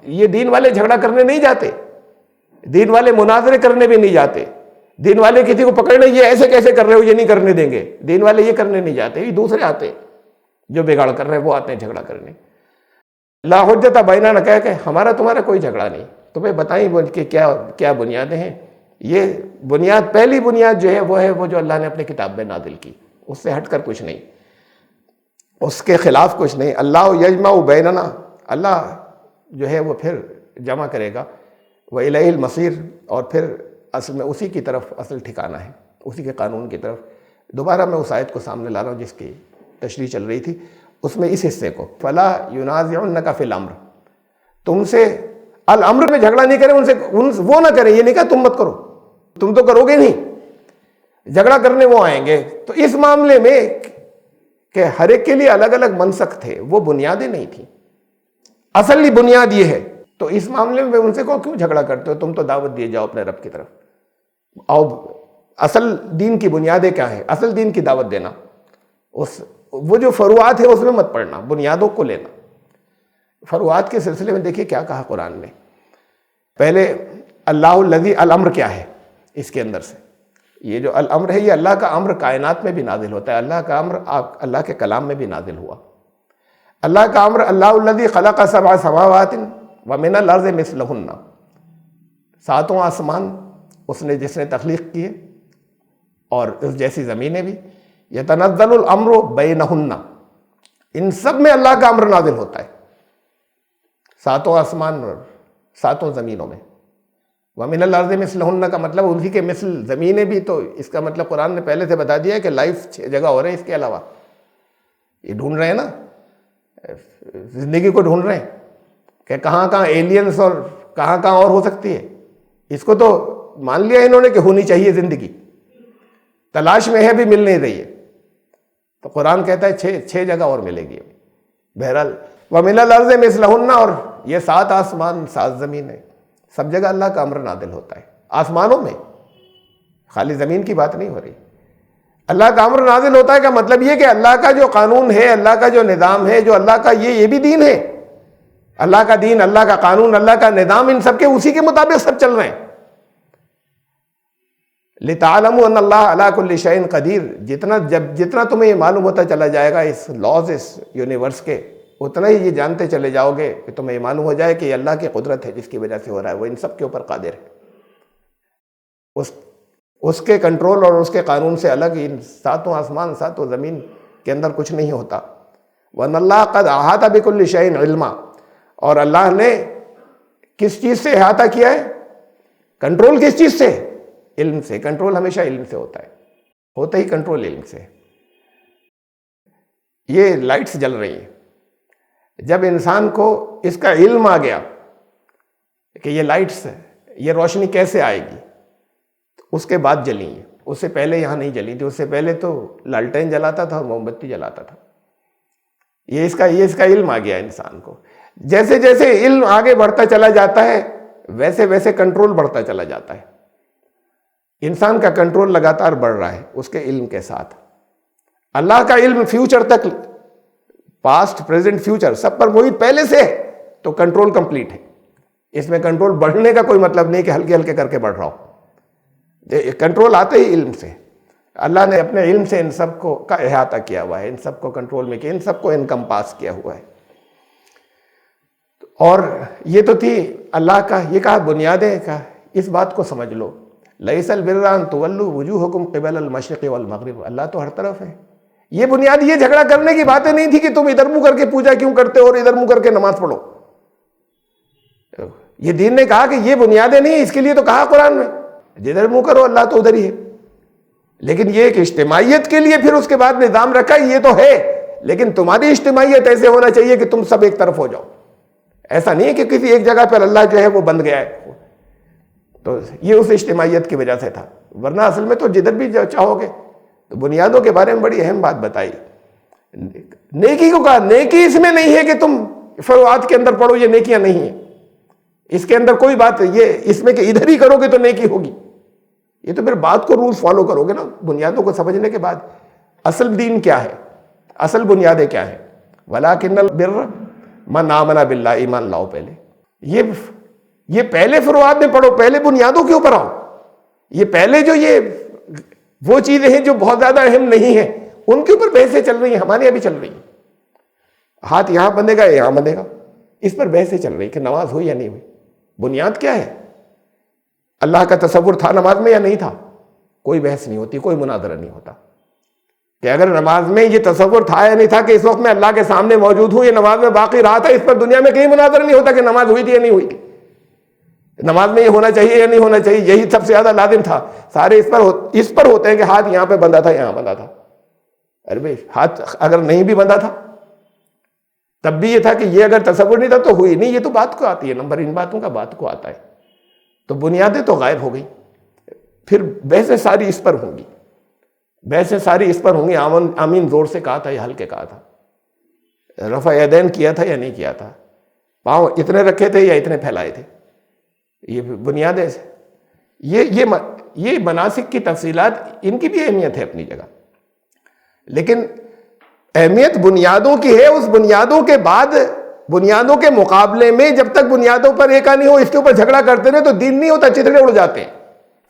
یہ دین والے جھگڑا کرنے نہیں جاتے، دین والے مناظرے کرنے بھی نہیں جاتے، دین والے کسی کو پکڑنے یہ ایسے کیسے کر رہے ہو یہ نہیں کرنے دیں گے، دین والے یہ کرنے نہیں جاتے. یہ دوسرے آتے جو بگاڑ کر رہے ہیں، وہ آتے ہیں جھگڑا کرنے. لا حجت بیننا، کہا کہ ہمارا تمہارا کوئی جھگڑا نہیں. تمہیں بتائیں کہ کیا بنیادیں ہیں. یہ بنیاد، پہلی بنیاد جو ہے وہ جو اللہ نے اپنی کتاب میں نازل کی، اس سے ہٹ کر کچھ نہیں، اس کے خلاف کچھ نہیں. اللہ یجمع بیننا، اللہ جو ہے وہ پھر جمع کرے گا. وَإِلَيْهِ الْمَصِيرُ، اور پھر اصل میں اسی کی طرف اصل ٹھکانہ ہے، اسی کے قانون کی طرف. دوبارہ میں اس آیت کو سامنے لا رہا ہوں جس کی تشریح چل رہی تھی، اس میں اس حصے کو فَلَا يُنَازِعُنَّكَ فِي الْأَمْرِ، تم سے الامر میں جھگڑا نہیں کریں، وہ نہ کریں. یہ نہیں کہا تم مت کرو، تم تو کرو گے نہیں، جھگڑا کرنے وہ آئیں گے. تو اس معاملے میں کہ ہر ایک کے لیے الگ الگ منسک تھے، وہ بنیادیں نہیں تھیں، اصلی بنیاد یہ ہے. تو اس معاملے میں ان سے کیوں جھگڑا کرتے ہو؟ تم تو دعوت دیے جاؤ اپنے رب کی طرف. اور اصل دین کی بنیادیں کیا ہیں؟ اصل دین کی دعوت دینا، وہ جو فروعات ہیں اس میں مت پڑنا، بنیادوں کو لینا. فروعات کے سلسلے میں دیکھیے کیا کہا قرآن نے. پہلے اللہ الذی، الامر کیا ہے اس کے اندر سے؟ یہ جو الامر ہے، یہ اللہ کا امر کائنات میں بھی نازل ہوتا ہے، اللہ کا امر اللہ کے کلام میں بھی نازل ہوا. اللہ کا امر، اللہ الذی خلق سبع سماوات ومن الارض مثلہن، ساتوں آسمان جس نے تخلیق کیے اور اس جیسی زمینیں بھی. یتنزل الامر بینہن، ان سب میں اللہ کا امر نازل ہوتا ہے، ساتوں آسمان اور ساتوں زمینوں میں. وَمِنَ الْأَرْضِ مِثْلُهُنَّ کا مطلب اسی کے مثل زمینیں بھی. تو اس کا مطلب قرآن نے پہلے سے بتا دیا ہے کہ لائف 6 جگہ ہو رہے ہیں، اس کے علاوہ یہ ڈھونڈ رہے ہیں نا، زندگی کو ڈھونڈ رہے ہیں کہ کہاں کہاں ایلینز اور کہاں کہاں اور ہو سکتی ہے. اس کو تو مان لیا انہوں نے کہ ہونی چاہیے زندگی، تلاش میں ہے بھی مل نہیں رہی ہے. تو قرآن کہتا ہے 6 جگہ اور ملے گی. بہرحال وَمِنَ الْأَرْضِ مِثْلُهُنَّ، اور یہ 7 آسمان 7 زمینیں، سب جگہ اللہ کا امر نازل ہوتا ہے. آسمانوں میں، خالی زمین کی بات نہیں ہو رہی. اللہ کا امر نازل ہوتا ہے کا مطلب یہ کہ اللہ کا جو قانون ہے، اللہ کا جو نظام ہے، جو اللہ کا یہ بھی دین ہے. اللہ کا دین، اللہ کا قانون، اللہ کا نظام، ان سب کے اسی کے مطابق سب چل رہے ہیں. لِتَعْلَمُوا أَنَّ اللَّهَ عَلَىٰ كُلِّ شَيْءٍ قَدِيرٌ. جتنا تمہیں یہ معلوم ہوتا چلا جائے گا اس لاز، اس یونیورس کے، اتنا ہی یہ جانتے چلے جاؤ گے کہ تمہیں یہ معلوم ہو جائے کہ یہ اللہ کی قدرت ہے جس کی وجہ سے ہو رہا ہے. وہ ان سب کے اوپر قادر ہے. اس کے کنٹرول اور اس کے قانون سے الگ ان ساتوں آسمان ساتوں زمین کے اندر کچھ نہیں ہوتا. وَأَنَّ اللَّهَ قَدْ أَحَاطَ بِكُلِّ شَيْءٍ عِلْمًا. اور اللہ نے کس چیز سے احاطہ کیا ہے؟ کنٹرول کس چیز سے؟ علم سے. کنٹرول ہمیشہ علم سے ہوتا ہے، ہوتا ہی کنٹرول علم سے. یہ لائٹس جل رہی ہیں، جب انسان کو اس کا علم آ گیا کہ یہ لائٹس، یہ روشنی کیسے آئے گی، اس کے بعد جلی ہیں. اس سے پہلے یہاں نہیں جلی تھی. اس سے پہلے تو لالٹین جلاتا تھا اور موم بتی جلاتا تھا. یہ اس کا علم آ گیا انسان کو. جیسے جیسے علم آگے بڑھتا چلا جاتا ہے ویسے ویسے کنٹرول بڑھتا چلا جاتا ہے. انسان کا کنٹرول لگاتار بڑھ رہا ہے اس کے علم کے ساتھ. اللہ کا علم فیوچر تک، پاسٹ پریزنٹ فیوچر سب پر محیط پہلے سے ہے، تو کنٹرول کمپلیٹ ہے. اس میں کنٹرول بڑھنے کا کوئی مطلب نہیں کہ ہلکے ہلکے کر کے بڑھ رہا ہو. کنٹرول آتے ہی علم سے. اللہ نے اپنے علم سے ان سب کو کا احاطہ کیا ہوا ہے، ان سب کو کنٹرول میں کیا، ان سب کو انکمپاس کیا ہوا ہے. اور یہ تو تھی اللہ کا، یہ کہا بنیادیں کا. اس بات کو سمجھ لو، لَيْسَ الْبِرَّ أَن تُوَلُّوا وُجُوهَكُمْ قِبَلَ الْمَشْرِقِ وَالْمَغْرِبِ. اللہ تو ہر طرف ہے. یہ بنیاد، یہ جھگڑا کرنے کی باتیں نہیں تھی کہ تم ادھر منہ کر کے پوجا کیوں کرتے ہو اور ادھر منہ کر کے نماز پڑھو. یہ دین نے کہا کہ یہ بنیادیں نہیں، اس کے لیے تو کہا قرآن میں جدھر منہ کرو اللہ تو ادھر ہی ہے. لیکن یہ کہ اجتماعیت کے لیے پھر اس کے بعد نظام رکھا، یہ تو ہے، لیکن تمہاری اجتماعیت ایسے ہونا چاہیے کہ تم سب ایک طرف ہو جاؤ. ایسا نہیں ہے کہ کسی ایک جگہ پر اللہ جو ہے وہ بند گیا ہے. تو یہ اس اجتماعیت کی وجہ سے تھا، ورنہ اصل میں تو جدھر بھی چاہو گے. تو بنیادوں کے بارے میں بڑی اہم بات بتائی. نیکی کو کہا، نیکی اس میں نہیں ہے کہ تم فروعات کے اندر پڑھو، یہ نیکیاں نہیں ہیں. اس کے اندر کوئی بات یہ اس میں کہ ادھر ہی کرو گے تو نیکی ہوگی. یہ تو پھر بات کو رول فالو کرو گے نا. بنیادوں کو سمجھنے کے بعد اصل دین کیا ہے، اصل بنیادیں کیا ہیں. وَلَٰكِنَّ الْبِرَّ مَنْ آمَنَ بِاللَّهِ. ایمان لاؤ پہلے. یہ پہلے فروعات میں پڑھو، پہلے بنیادوں کے اوپر آؤ. یہ پہلے جو یہ وہ چیزیں ہیں جو بہت زیادہ اہم نہیں ہیں، ان کے اوپر بحثیں چل رہی ہیں، ہمارے یہاں بھی چل رہی ہیں. ہاتھ یہاں بندھے گا، یہاں بندھے گا، اس پر بحثیں چل رہی کہ نماز ہوئی یا نہیں ہوئی. بنیاد کیا ہے؟ اللہ کا تصور تھا نماز میں یا نہیں تھا؟ کوئی بحث نہیں ہوتی، کوئی مناظرہ نہیں ہوتا کہ اگر نماز میں یہ تصور تھا یا نہیں تھا کہ اس وقت میں اللہ کے سامنے موجود ہوں، یہ نماز میں باقی رہا تھا. اس پر دنیا میں کہیں مناظرہ نہیں ہوتا کہ نماز ہوئی تھی یا نہیں ہوئی تھی، نماز میں یہ ہونا چاہیے یا نہیں ہونا چاہیے. یہی سب سے زیادہ لازم تھا. سارے اس پر ہوتے ہیں کہ ہاتھ یہاں پہ بندھا تھا، یہاں بندھا تھا. ارے بھائی ہاتھ اگر نہیں بھی بندھا تھا تب بھی یہ تھا کہ یہ اگر تصور نہیں تھا تو ہوئی نہیں. یہ تو بات کو آتی ہے، نمبر ان باتوں کا بات کو آتا ہے. تو بنیادیں تو غائب ہو گئی. پھر بحثیں ساری اس پر ہوں گی، بحثیں ساری اس پر ہوں گی. آمین زور سے کہا تھا یا ہلکے کہا تھا، رفع یدین کیا تھا یا نہیں کیا تھا، پاؤں اتنے رکھے تھے یا اتنے پھیلائے تھے. یہ بنیادیں، یہ مناسک کی تفصیلات، ان کی بھی اہمیت ہے اپنی جگہ، لیکن اہمیت بنیادوں کی ہے. اس بنیادوں کے بعد، بنیادوں کے مقابلے میں جب تک بنیادوں پر ایکا نہیں ہو، اس کے اوپر جھگڑا کرتے رہے تو دین نہیں ہوتا. چتڑے اڑ جاتے ہیں،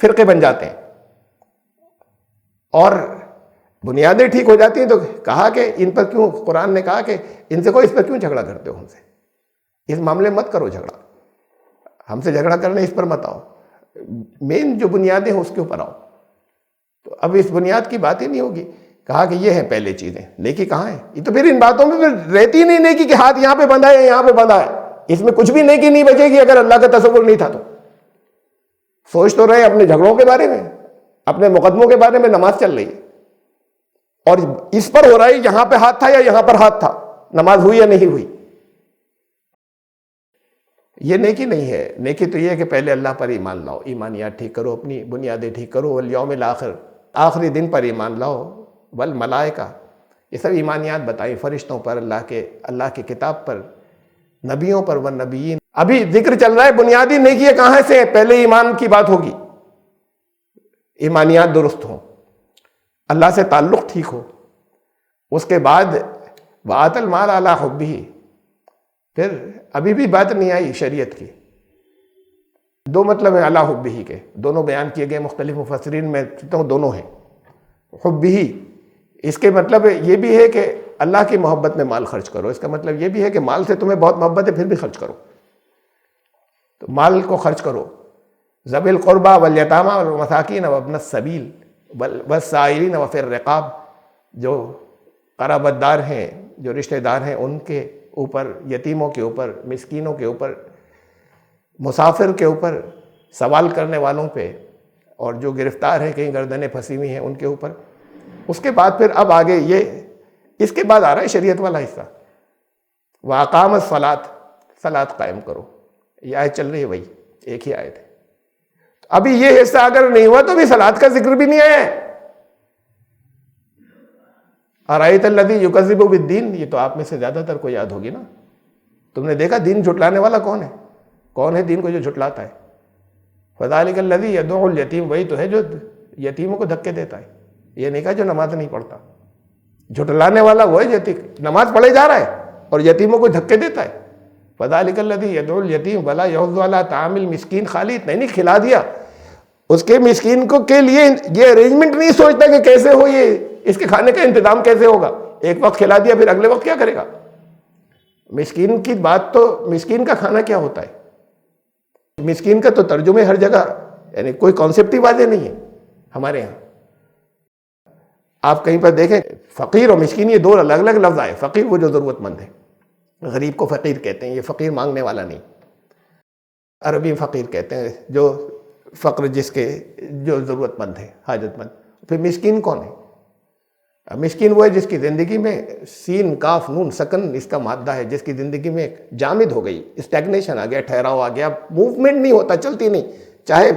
فرقے بن جاتے ہیں. اور بنیادیں ٹھیک ہو جاتی ہیں تو کہا کہ ان پر کیوں، قرآن نے کہا کہ ان سے کوئی اس پر کیوں جھگڑا کرتے ہو، ہم سے اس معاملے میں مت کرو جھگڑا، ہم سے جھگڑا کرنے اس پر مت آؤ. مین جو بنیادیں ہیں اس کے اوپر آؤ. تو اب اس بنیاد کی بات ہی نہیں ہوگی. کہا کہ یہ ہیں پہلے چیزیں. نیکی کہاں ہے؟ یہ تو پھر ان باتوں میں پھر رہتی نہیں نیکی کہ ہاتھ یہاں پہ بندھا ہے یہاں پہ بندھا ہے. اس میں کچھ بھی نیکی نہیں بچے گی اگر اللہ کا تصور نہیں تھا تو. سوچ تو رہے اپنے جھگڑوں کے بارے میں، اپنے مقدموں کے بارے میں. نماز چل رہی ہے اور اس پر ہو رہا ہے یہاں پہ ہاتھ تھا یا یہاں پر ہاتھ تھا، نماز ہوئی یا نہیں ہوئی. یہ نیکی نہیں ہے. نیکی تو یہ ہے کہ پہلے اللہ پر ایمان لاؤ، ایمانیات ٹھیک کرو، اپنی بنیادیں ٹھیک کرو. والیوم الاخر، آخری دن پر ایمان لاؤ. والملائکہ، یہ سب ایمانیات بتائی. فرشتوں پر، اللہ کی کتاب پر، نبیوں پر. والنبیین، ابھی ذکر چل رہا ہے بنیادی نیکی کہاں سے ہے. پہلے ایمان کی بات ہوگی، ایمانیات درست ہوں، اللہ سے تعلق ٹھیک ہو. اس کے بعد وآت المال علی حبہ، پھر ابھی بھی بات نہیں آئی شریعت کی. دو مطلب ہیں علی حبہ کے، دونوں بیان کیے گئے مختلف مفسرین میں تو دونوں ہیں. حبہ اس کے مطلب یہ بھی ہے کہ اللہ کی محبت میں مال خرچ کرو، اس کا مطلب یہ بھی ہے کہ مال سے تمہیں بہت محبت ہے پھر بھی خرچ کرو، تو مال کو خرچ کرو. ذوی القربى والیتامى والمساکین وابن السبیل والسائلین وفی الرقاب، جو قرابت دار ہیں، جو رشتہ دار ہیں ان کے اوپر، یتیموں کے اوپر، مسکینوں کے اوپر، مسافر کے اوپر، سوال کرنے والوں پہ، اور جو گرفتار ہیں کہیں گردنیں پھنسی ہوئی ہیں ان کے اوپر. اس کے بعد پھر اب آگے یہ اس کے بعد آ رہا ہے شریعت والا حصہ. وَأَقَامَ الصَّلَاةَ، صلاۃ قائم کرو. یہ آیت چل رہی ہے وہی ایک ہی آیت ہے. ابھی یہ حصہ اگر نہیں ہوا تو بھی صلاۃ کا ذکر بھی نہیں آیا ہے. أَرَأَيْتَ الَّذِي يُكَذِّبُ بِالدِّينِ، یہ تو آپ میں سے زیادہ تر کو یاد ہوگی نا. تم نے دیکھا دین جھٹلانے والا کون ہے؟ کون ہے دین کو جو جھٹلاتا ہے؟ فَذَلِكَ الَّذِي يَدُعُّ الْيَتِيمَ، وہی تو ہے جو یتیموں کو دھکے دیتا ہے. یہ نہیں کہا جو نماز نہیں پڑھتا. جھٹلانے والا وہ ہے جو نماز پڑھے جا رہا ہے اور یتیموں کو دھکے دیتا ہے. فَذَلِكَ الَّذِي يَدُعُّ الْيَتِيمَ وَلَا يَحُضُّ عَلَىٰ طَعَامِ الْمِسْكِينِ، خالی اتنا نہیں کھلا دیا، اس کے مسکین کو کے لیے یہ ارینجمنٹ نہیں سوچتا کہ کیسے ہو، یہ اس کے کھانے کا انتظام کیسے ہوگا. ایک وقت کھلا دیا پھر اگلے وقت کیا کرے گا؟ مسکین کی بات تو، مسکین کا کھانا کیا ہوتا ہے؟ مسکین کا تو ترجمے ہر جگہ، یعنی کوئی کانسیپٹ ہی واضح نہیں ہے ہمارے یہاں. آپ کہیں پر دیکھیں فقیر اور مسکین یہ دو الگ الگ لفظ آئے. فقیر وہ جو ضرورت مند ہے، غریب کو فقیر کہتے ہیں، یہ فقیر مانگنے والا نہیں. عربی فقیر کہتے ہیں جو فقر جس کے جو ضرورت مند ہے، حاجت مند. پھر مسکین کون ہے؟ مسکین وہ ہے جس کی زندگی میں سین کاف نون سکن اس کا مادہ ہے، جس کی زندگی میں جامد ہو گئی، اسٹیگنیشن آ گیا، ٹھہراؤ آ گیا، موومنٹ نہیں ہوتا، چلتی نہیں، چاہے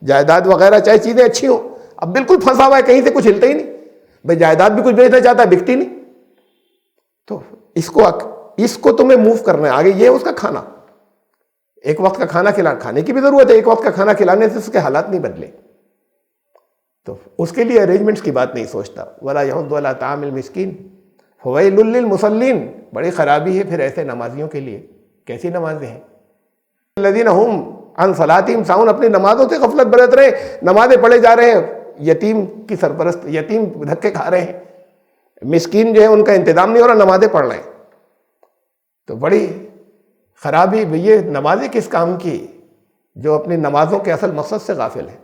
جائیداد وغیرہ، چاہے چیزیں اچھی ہوں، اب بالکل پھنسا ہوا ہے، کہیں سے کچھ ہلتا ہی نہیں. بھائی جائیداد بھی کچھ بیچنا چاہتا ہے، بکتی نہیں. تو اس کو تمہیں موو کرنا ہے آگے. یہ اس کا کھانا، ایک وقت کا کھانا کھانے کی بھی ضرورت ہے، ایک وقت کا کھانا کھلانے سے اس کے حالات نہیں بدلے، تو اس کے لیے ارینجمنٹس کی بات نہیں سوچتا. وَلَا يَحُضُّ عَلَىٰ طَعَامِ الْمِسْكِينِ فَوَيْلٌ لِّلْمُصَلِّينَ، بڑی خرابی ہے پھر ایسے نمازیوں کے لیے. کیسی نمازیں ہیں؟ الَّذِينَ هُمْ عَنْ صَلَاتِهِمْ سَاهُونَ، اپنی نمازوں سے غفلت برت رہے ہیں، نمازیں پڑھے جا رہے ہیں، یتیم کی سرپرست، یتیم دھکے کھا رہے ہیں، مسکین جو ہے ان کا انتظام نہیں ہو رہا، نمازیں پڑھ رہے ہیں. تو بڑی خرابی. یہ نمازیں کس کام کی؟ جو اپنی نمازوں کے اصل مقصد سے غافل ہیں.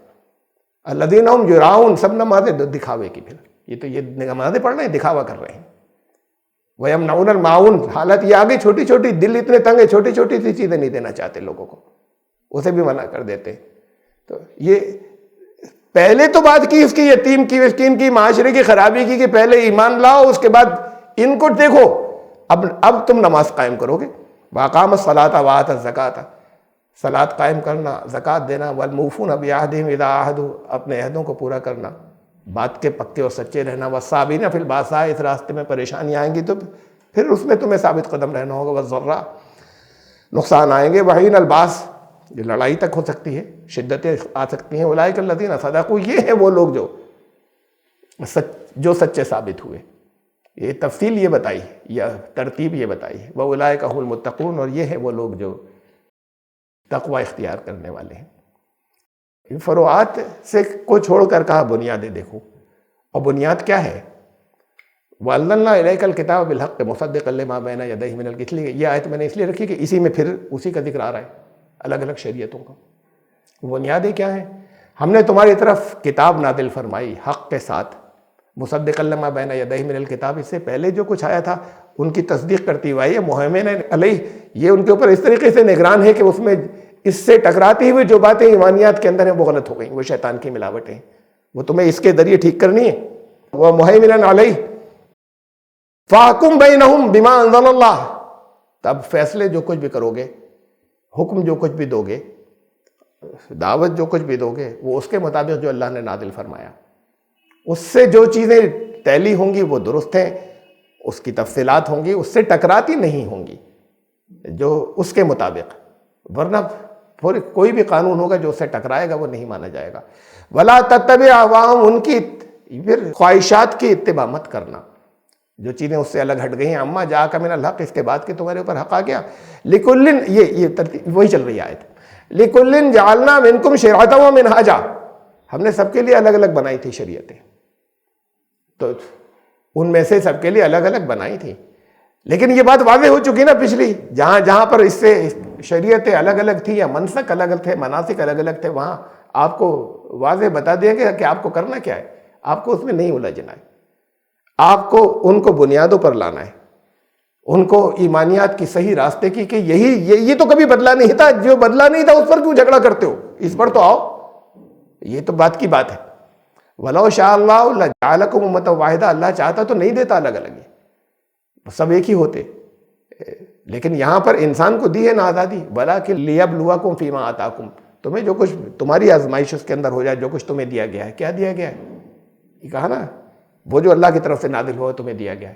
الذین هم یراؤن، سب نمازیں دکھاوے کی. پھر یہ نمازیں پڑھ رہے ہیں، دکھاوا کر رہے ہیں. وَيَمْنَعُونَ الْمَاعُونَ، حالت یہ آگے چھوٹی چھوٹی، دل اتنے تنگ ہے، چھوٹی چھوٹی سی چیزیں نہیں دینا چاہتے لوگوں کو، اسے بھی منع کر دیتے. تو یہ پہلے تو بات کی اس کی یتیم کی، مسکین کی، معاشرے کی خرابی کی کہ پہلے ایمان لاؤ، اس کے بعد ان کو دیکھو. اب تم نماز قائم کرو گے. وَأَقَامَ الصَّلَاةَ وَآتَى الزَّكَاةَ، صلاۃ قائم کرنا، زکوٰۃ دینا. وَالْمُوفُونَ بِعَهْدِهِمْ إِذَا عَاهَدُوا، اپنے عہدوں کو پورا کرنا، بات کے پکے اور سچے رہنا. وَالصَّابِرِينَ فِي الْبَأْسَاءِ، اس راستے میں پریشانی آئیں گی تو پھر اس میں تمہیں ثابت قدم رہنا ہوگا. وَالضَّرَّاءِ، نقصان آئیں گے. وَحِينَ الْبَأْسِ، یہ لڑائی تک ہو سکتی ہے، شدتیں آ سکتی ہیں. اولئک الذین صدقوا، یہ ہیں وہ لوگ جو سچے ثابت ہوئے. یہ تفصیل یہ بتائی ہے، یا ترتیب یہ بتائی ہے. وَأُولَئِکَ هُمُ الْمُتَّقُونَ، اور یہ ہیں وہ لوگ جو تقوی اختیار کرنے والے ہیں. فروعات سے کو چھوڑ کر کہا بنیادیں دیکھو، اور بنیاد کیا ہے؟ وَأَنزَلْنَا إِلَيْكَ الْكِتَابَ بِالْحَقِّ مُصَدِّقًا لِمَا بَيْنَ يَدَيْهِ مِنَ الْكِتَابِ. یہ آیت میں نے اس لیے رکھی کہ اسی میں پھر اسی کا ذکر آ رہا ہے، الگ الگ شریعتوں کا. بنیادیں کیا ہیں؟ ہم نے تمہاری طرف کتاب نازل فرمائی حق کے ساتھ، مصدقا لما بین یدیہ من الکتاب، اس سے پہلے جو کچھ آیا تھا ان کی تصدیق کرتی ہوئی ہے. مہیمن علیہ، یہ ان کے اوپر اس طریقے سے نگران ہے کہ اس میں اس سے ٹکراتی ہوئی جو باتیں ایمانیات کے اندر ہیں وہ غلط ہو گئیں، وہ شیطان کی ملاوٹیں، وہ تمہیں اس کے ذریعے ٹھیک کرنی ہے. وہ مہیمن علیہ فاحکم بینہم بما انزل اللہ، تب فیصلے جو کچھ بھی کرو گے، حکم جو کچھ بھی دو گے، دعوت جو کچھ بھی دو گے، وہ اس کے مطابق جو اللہ نے نازل فرمایا. اس سے جو چیزیں طیلی ہوں گی وہ درست ہیں، اس کی تفصیلات ہوں گی، اس سے ٹکراتی نہیں ہوں گی، جو اس کے مطابق. ورنہ کوئی بھی قانون ہوگا جو اس سے ٹکرائے گا وہ نہیں مانا جائے گا. وَلَا تَتَّبِعْ أَهْوَاءَهُمْ، ان کی پھر خواہشات کی اتباع مت کرنا. جو چیزیں اس سے الگ ہٹ گئی ہیں، اما جا کا من الحق، اس کے بعد کہ تمہارے اوپر حق آ گیا، لکلن، یہ ترتیب وہی چل رہی ہے آیت، لکلن جعلنا منکم شرعۃ و منہاجا، ہم نے سب کے لیے الگ الگ بنائی تھی شریعتیں، تو ان میں سے سب کے لیے الگ الگ بنائی تھی، لیکن یہ بات واضح ہو چکی نا پچھلی، جہاں جہاں پر اس سے شریعتیں الگ الگ تھی یا منسک الگ الگ تھے، مناسک الگ الگ تھے، وہاں آپ کو واضح بتا دیا گیا کہ آپ کو کرنا کیا ہے، آپ کو اس میں نہیں الجھنا ہے، آپ کو ان کو بنیادوں پر لانا ہے، ان کو ایمانیات کی صحیح راستے کی، کہ یہ تو کبھی بدلا نہیں تھا، جو بدلا نہیں تھا اس پر کیوں جھگڑا کرتے ہو، اس پر تو آؤ، یہ تو بات کی بات ہے۔ وَلَوْ شَاءَ اللَّهُ لَجَعَلَكُمْ أُمَّةً وَاحِدَةً، اللہ چاہتا تو نہیں دیتا الگ الگ، سب ایک ہی ہوتے، لیکن یہاں پر انسان کو دی ہے نا آزادی، وَلَٰكِن لِيَبْلُوَكُمْ فِي مَا آتَاكُمْ، تمہیں جو کچھ تمہاری آزمائش اس کے اندر ہو جائے، جو کچھ تمہیں دیا گیا ہے، کیا دیا گیا ہے، یہ کہا نا، وہ جو اللہ کی طرف سے نازل ہوا تمہیں دیا گیا ہے،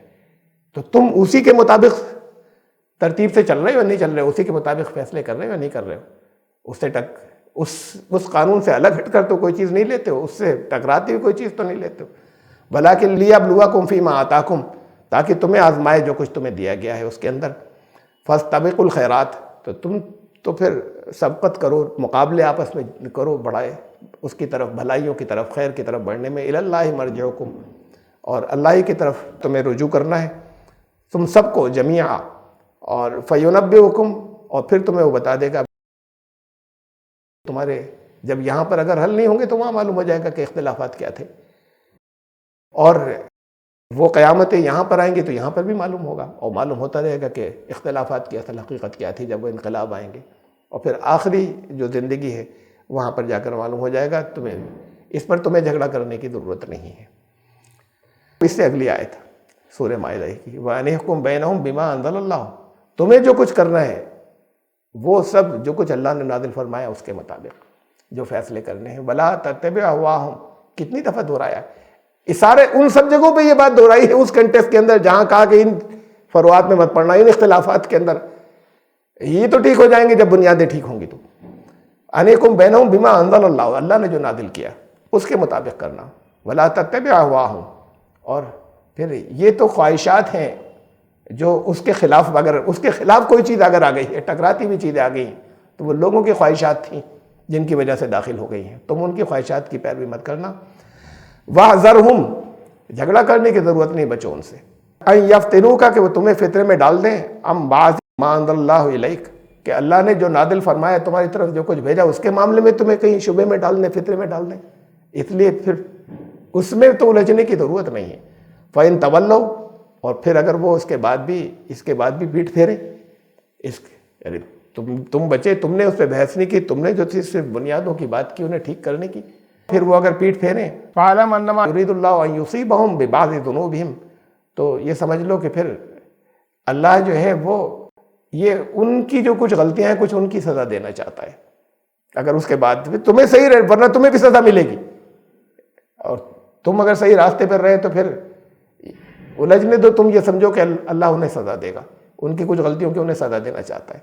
تو تم اسی کے مطابق ترتیب سے چل رہے ہو یا نہیں چل رہے ہو، اسی کے مطابق فیصلے کر رہے ہو یا نہیں کر رہے ہو، اس سے اس قانون سے الگ ہٹ کر تو کوئی چیز نہیں لیتے ہو، اس سے ٹکراتی ہوئی کوئی چیز تو نہیں لیتے ہو، وَلَٰكِن لِيَبْلُوَكُمْ فِي مَا آتَاكُمْ، تاکہ تمہیں آزمائے جو کچھ تمہیں دیا گیا ہے اس کے اندر، فَاسْتَبِقُوا الْخَيْرَاتِ، تو تم تو پھر سبقت کرو، مقابلے آپس میں کرو، بڑھائے اس کی طرف، بھلائیوں کی طرف، خیر کی طرف بڑھنے میں، إِلَى اللَّهِ مَرْجِعُكُمْ، اور اللہ ہی کی طرف تمہیں رجوع کرنا ہے، تم سب کو جمیعا، اور فَيُنَبِّئُكُمْ، اور پھر تمہیں وہ بتا دے گا، تمہارے جب یہاں پر اگر حل نہیں ہوں گے تو وہاں معلوم ہو جائے گا کہ اختلافات کیا تھے، اور وہ قیامتیں یہاں پر آئیں گی تو یہاں پر بھی معلوم ہوگا، اور معلوم ہوتا رہے گا کہ اختلافات کی اصل حقیقت کیا تھی جب وہ انقلاب آئیں گے، اور پھر آخری جو زندگی ہے وہاں پر جا کر معلوم ہو جائے گا، اس پر تمہیں جھگڑا کرنے کی ضرورت نہیں ہے۔ اس سے اگلی آیت سورہ مائدہ کی، وَأَنِحْكُمْ بَيْنَهُمْ بِمَا أَنزَلَ اللَّهُ، تمہیں جو کچھ کرنا ہے وہ سب جو کچھ اللہ نے نازل فرمایا اس کے مطابق جو فیصلے کرنے ہیں، وَلَا تَتَّبِعْ أَهْوَاءَهُمْ، کتنی دفعہ دہرایا ہے، سارے ان سب جگہوں پہ یہ بات دہرائی ہے، اس کنٹیکسٹ کے اندر جہاں کہا کہ ان فروعات میں مت پڑنا، ان اختلافات کے اندر، یہ تو ٹھیک ہو جائیں گے جب بنیادیں ٹھیک ہوں گی تو، أَنِحْكُمْ بَيْنَهُمْ بِمَا أَنزَلَ اللَّهُ، اللہ نے جو نازل کیا اس کے مطابق کرنا، وَلَا تَتَّبِعْ أَهْوَاءَهُمْ، اور پھر یہ تو خواہشات ہیں جو اس کے خلاف، اگر اس کے خلاف کوئی چیز اگر آ گئی ہے، ٹکراتی ہوئی چیزیں آ گئی ہیں، تو وہ لوگوں کی خواہشات تھیں جن کی وجہ سے داخل ہو گئی ہیں، تم ان کی خواہشات کی پیروی مت کرنا، وَاحْذَرْهُمْ، جھگڑا کرنے کی ضرورت نہیں، بچو ان سے، أَن يَفْتِنُوكَ، کہ وہ تمہیں فتنے میں ڈال دیں، عَن بَعْضِ مَا أَنزَلَ اللَّهُ إِلَيْكَ، کہ اللہ نے جو نازل فرمایا تمہاری طرف جو کچھ بھیجا اس کے معاملے میں تمہیں کہیں شبے میں ڈال دیں، فتنے میں ڈال دیں، اس لیے پھر اس میں تو الجھنے کی ضرورت نہیں ہے، فَإِن تَوَلَّوْا، اور پھر اگر وہ اس کے بعد بھی پیٹھ پھیرے، یعنی تم بچے، تم نے اس پہ بحث نہیں کی، تم نے جو چیز صرف بنیادوں کی بات کی انہیں ٹھیک کرنے کی، پھر وہ اگر پیٹھ پھیریں، فَعْلَمْ أَنَّمَا يُرِيدُ اللَّهُ أَن يُصِيبَهُم بِبَعْضِ ذُنُوبِهِمْ، تو یہ سمجھ لو کہ پھر اللہ جو ہے وہ یہ ان کی جو کچھ غلطیاں ہیں کچھ ان کی سزا دینا چاہتا ہے، اگر اس کے بعد تمہیں صحیح رہے، ورنہ تمہیں بھی سزا ملے گی، اور تم اگر صحیح راستے پر رہے تو پھر الجھنے دو، تم یہ سمجھو کہ اللہ انہیں سزا دے گا، ان کی کچھ غلطیوں کی انہیں سزا دینا چاہتا ہے،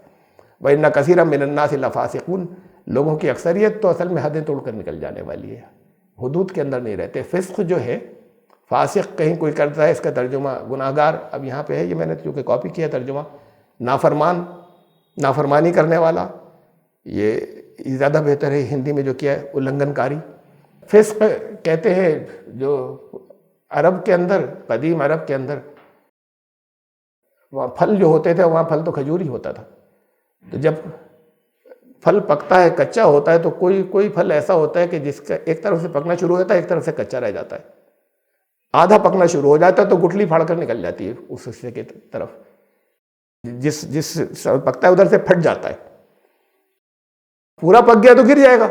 وَإِنَّ كَثِيرًا مِّنَ النَّاسِ لَفَاسِقُونَ، لوگوں کی اکثریت تو اصل میں حدیں توڑ کر نکل جانے والی ہے، حدود کے اندر نہیں رہتے، فسق جو ہے، فاسق کہیں کوئی کرتا ہے، اس کا ترجمہ گناہگار، اب یہاں پہ ہے، یہ میں نے چونکہ کاپی کیا ترجمہ، نافرمان، نافرمانی کرنے والا، یہ زیادہ بہتر ہے ہندی میں جو کیا ہے، النگھن کاری، فسق کہتے ہیں جو عرب کے اندر، قدیم عرب کے اندر وہاں پھل جو ہوتے تھے، وہاں پھل تو کھجور ہی ہوتا تھا، تو جب پھل پکتا ہے، کچا ہوتا ہے، تو کوئی پھل ایسا ہوتا ہے کہ جس کا ایک طرف سے پکنا شروع ہوتا ہے، ایک طرف سے کچا رہ جاتا ہے، آدھا پکنا شروع ہو جاتا ہے تو گٹھلی پھاڑ کر نکل جاتی ہے اس حصے کی طرف، جس پکتا ہے ادھر سے پھٹ جاتا ہے، پورا پک گیا تو گر جائے گا،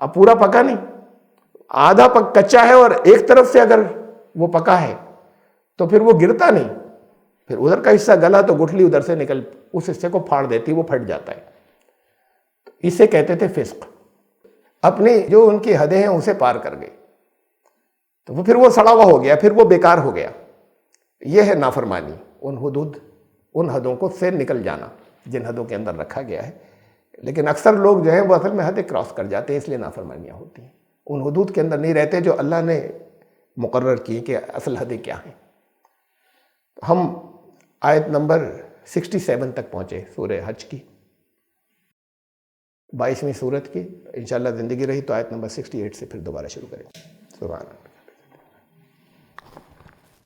اب پورا پکا نہیں، آدھا کچا ہے اور ایک طرف سے اگر وہ پکا ہے تو پھر وہ گرتا نہیں، پھر ادھر کا حصہ گلا تو گٹھلی ادھر سے نکل اس حصے کو پھاڑ دیتی، وہ پھٹ جاتا ہے، اسے کہتے تھے فسق، اپنی جو ان کی حدیں ہیں اسے پار کر گئے، تو وہ پھر وہ سڑا ہوا ہو گیا، پھر وہ بیکار ہو گیا، یہ ہے نافرمانی، ان حدوں کو سے نکل جانا جن حدوں کے اندر رکھا گیا ہے، لیکن اکثر لوگ جو ہیں وہ اصل میں حدیں کراس کر جاتے ہیں، اس لیے نافرمانیاں ہوتی ہیں، ان حدود کے اندر نہیں رہتے جو اللہ نے مقرر کی کہ اصل حدیں کیا ہیں۔ ہم آیت نمبر 67 تک پہنچے سورہ حج کی، 22ویں سورت کی. انشاءاللہ زندگی رہی تو آیت نمبر 68 سے پھر دوبارہ شروع کریں گے. سبحان اللہ.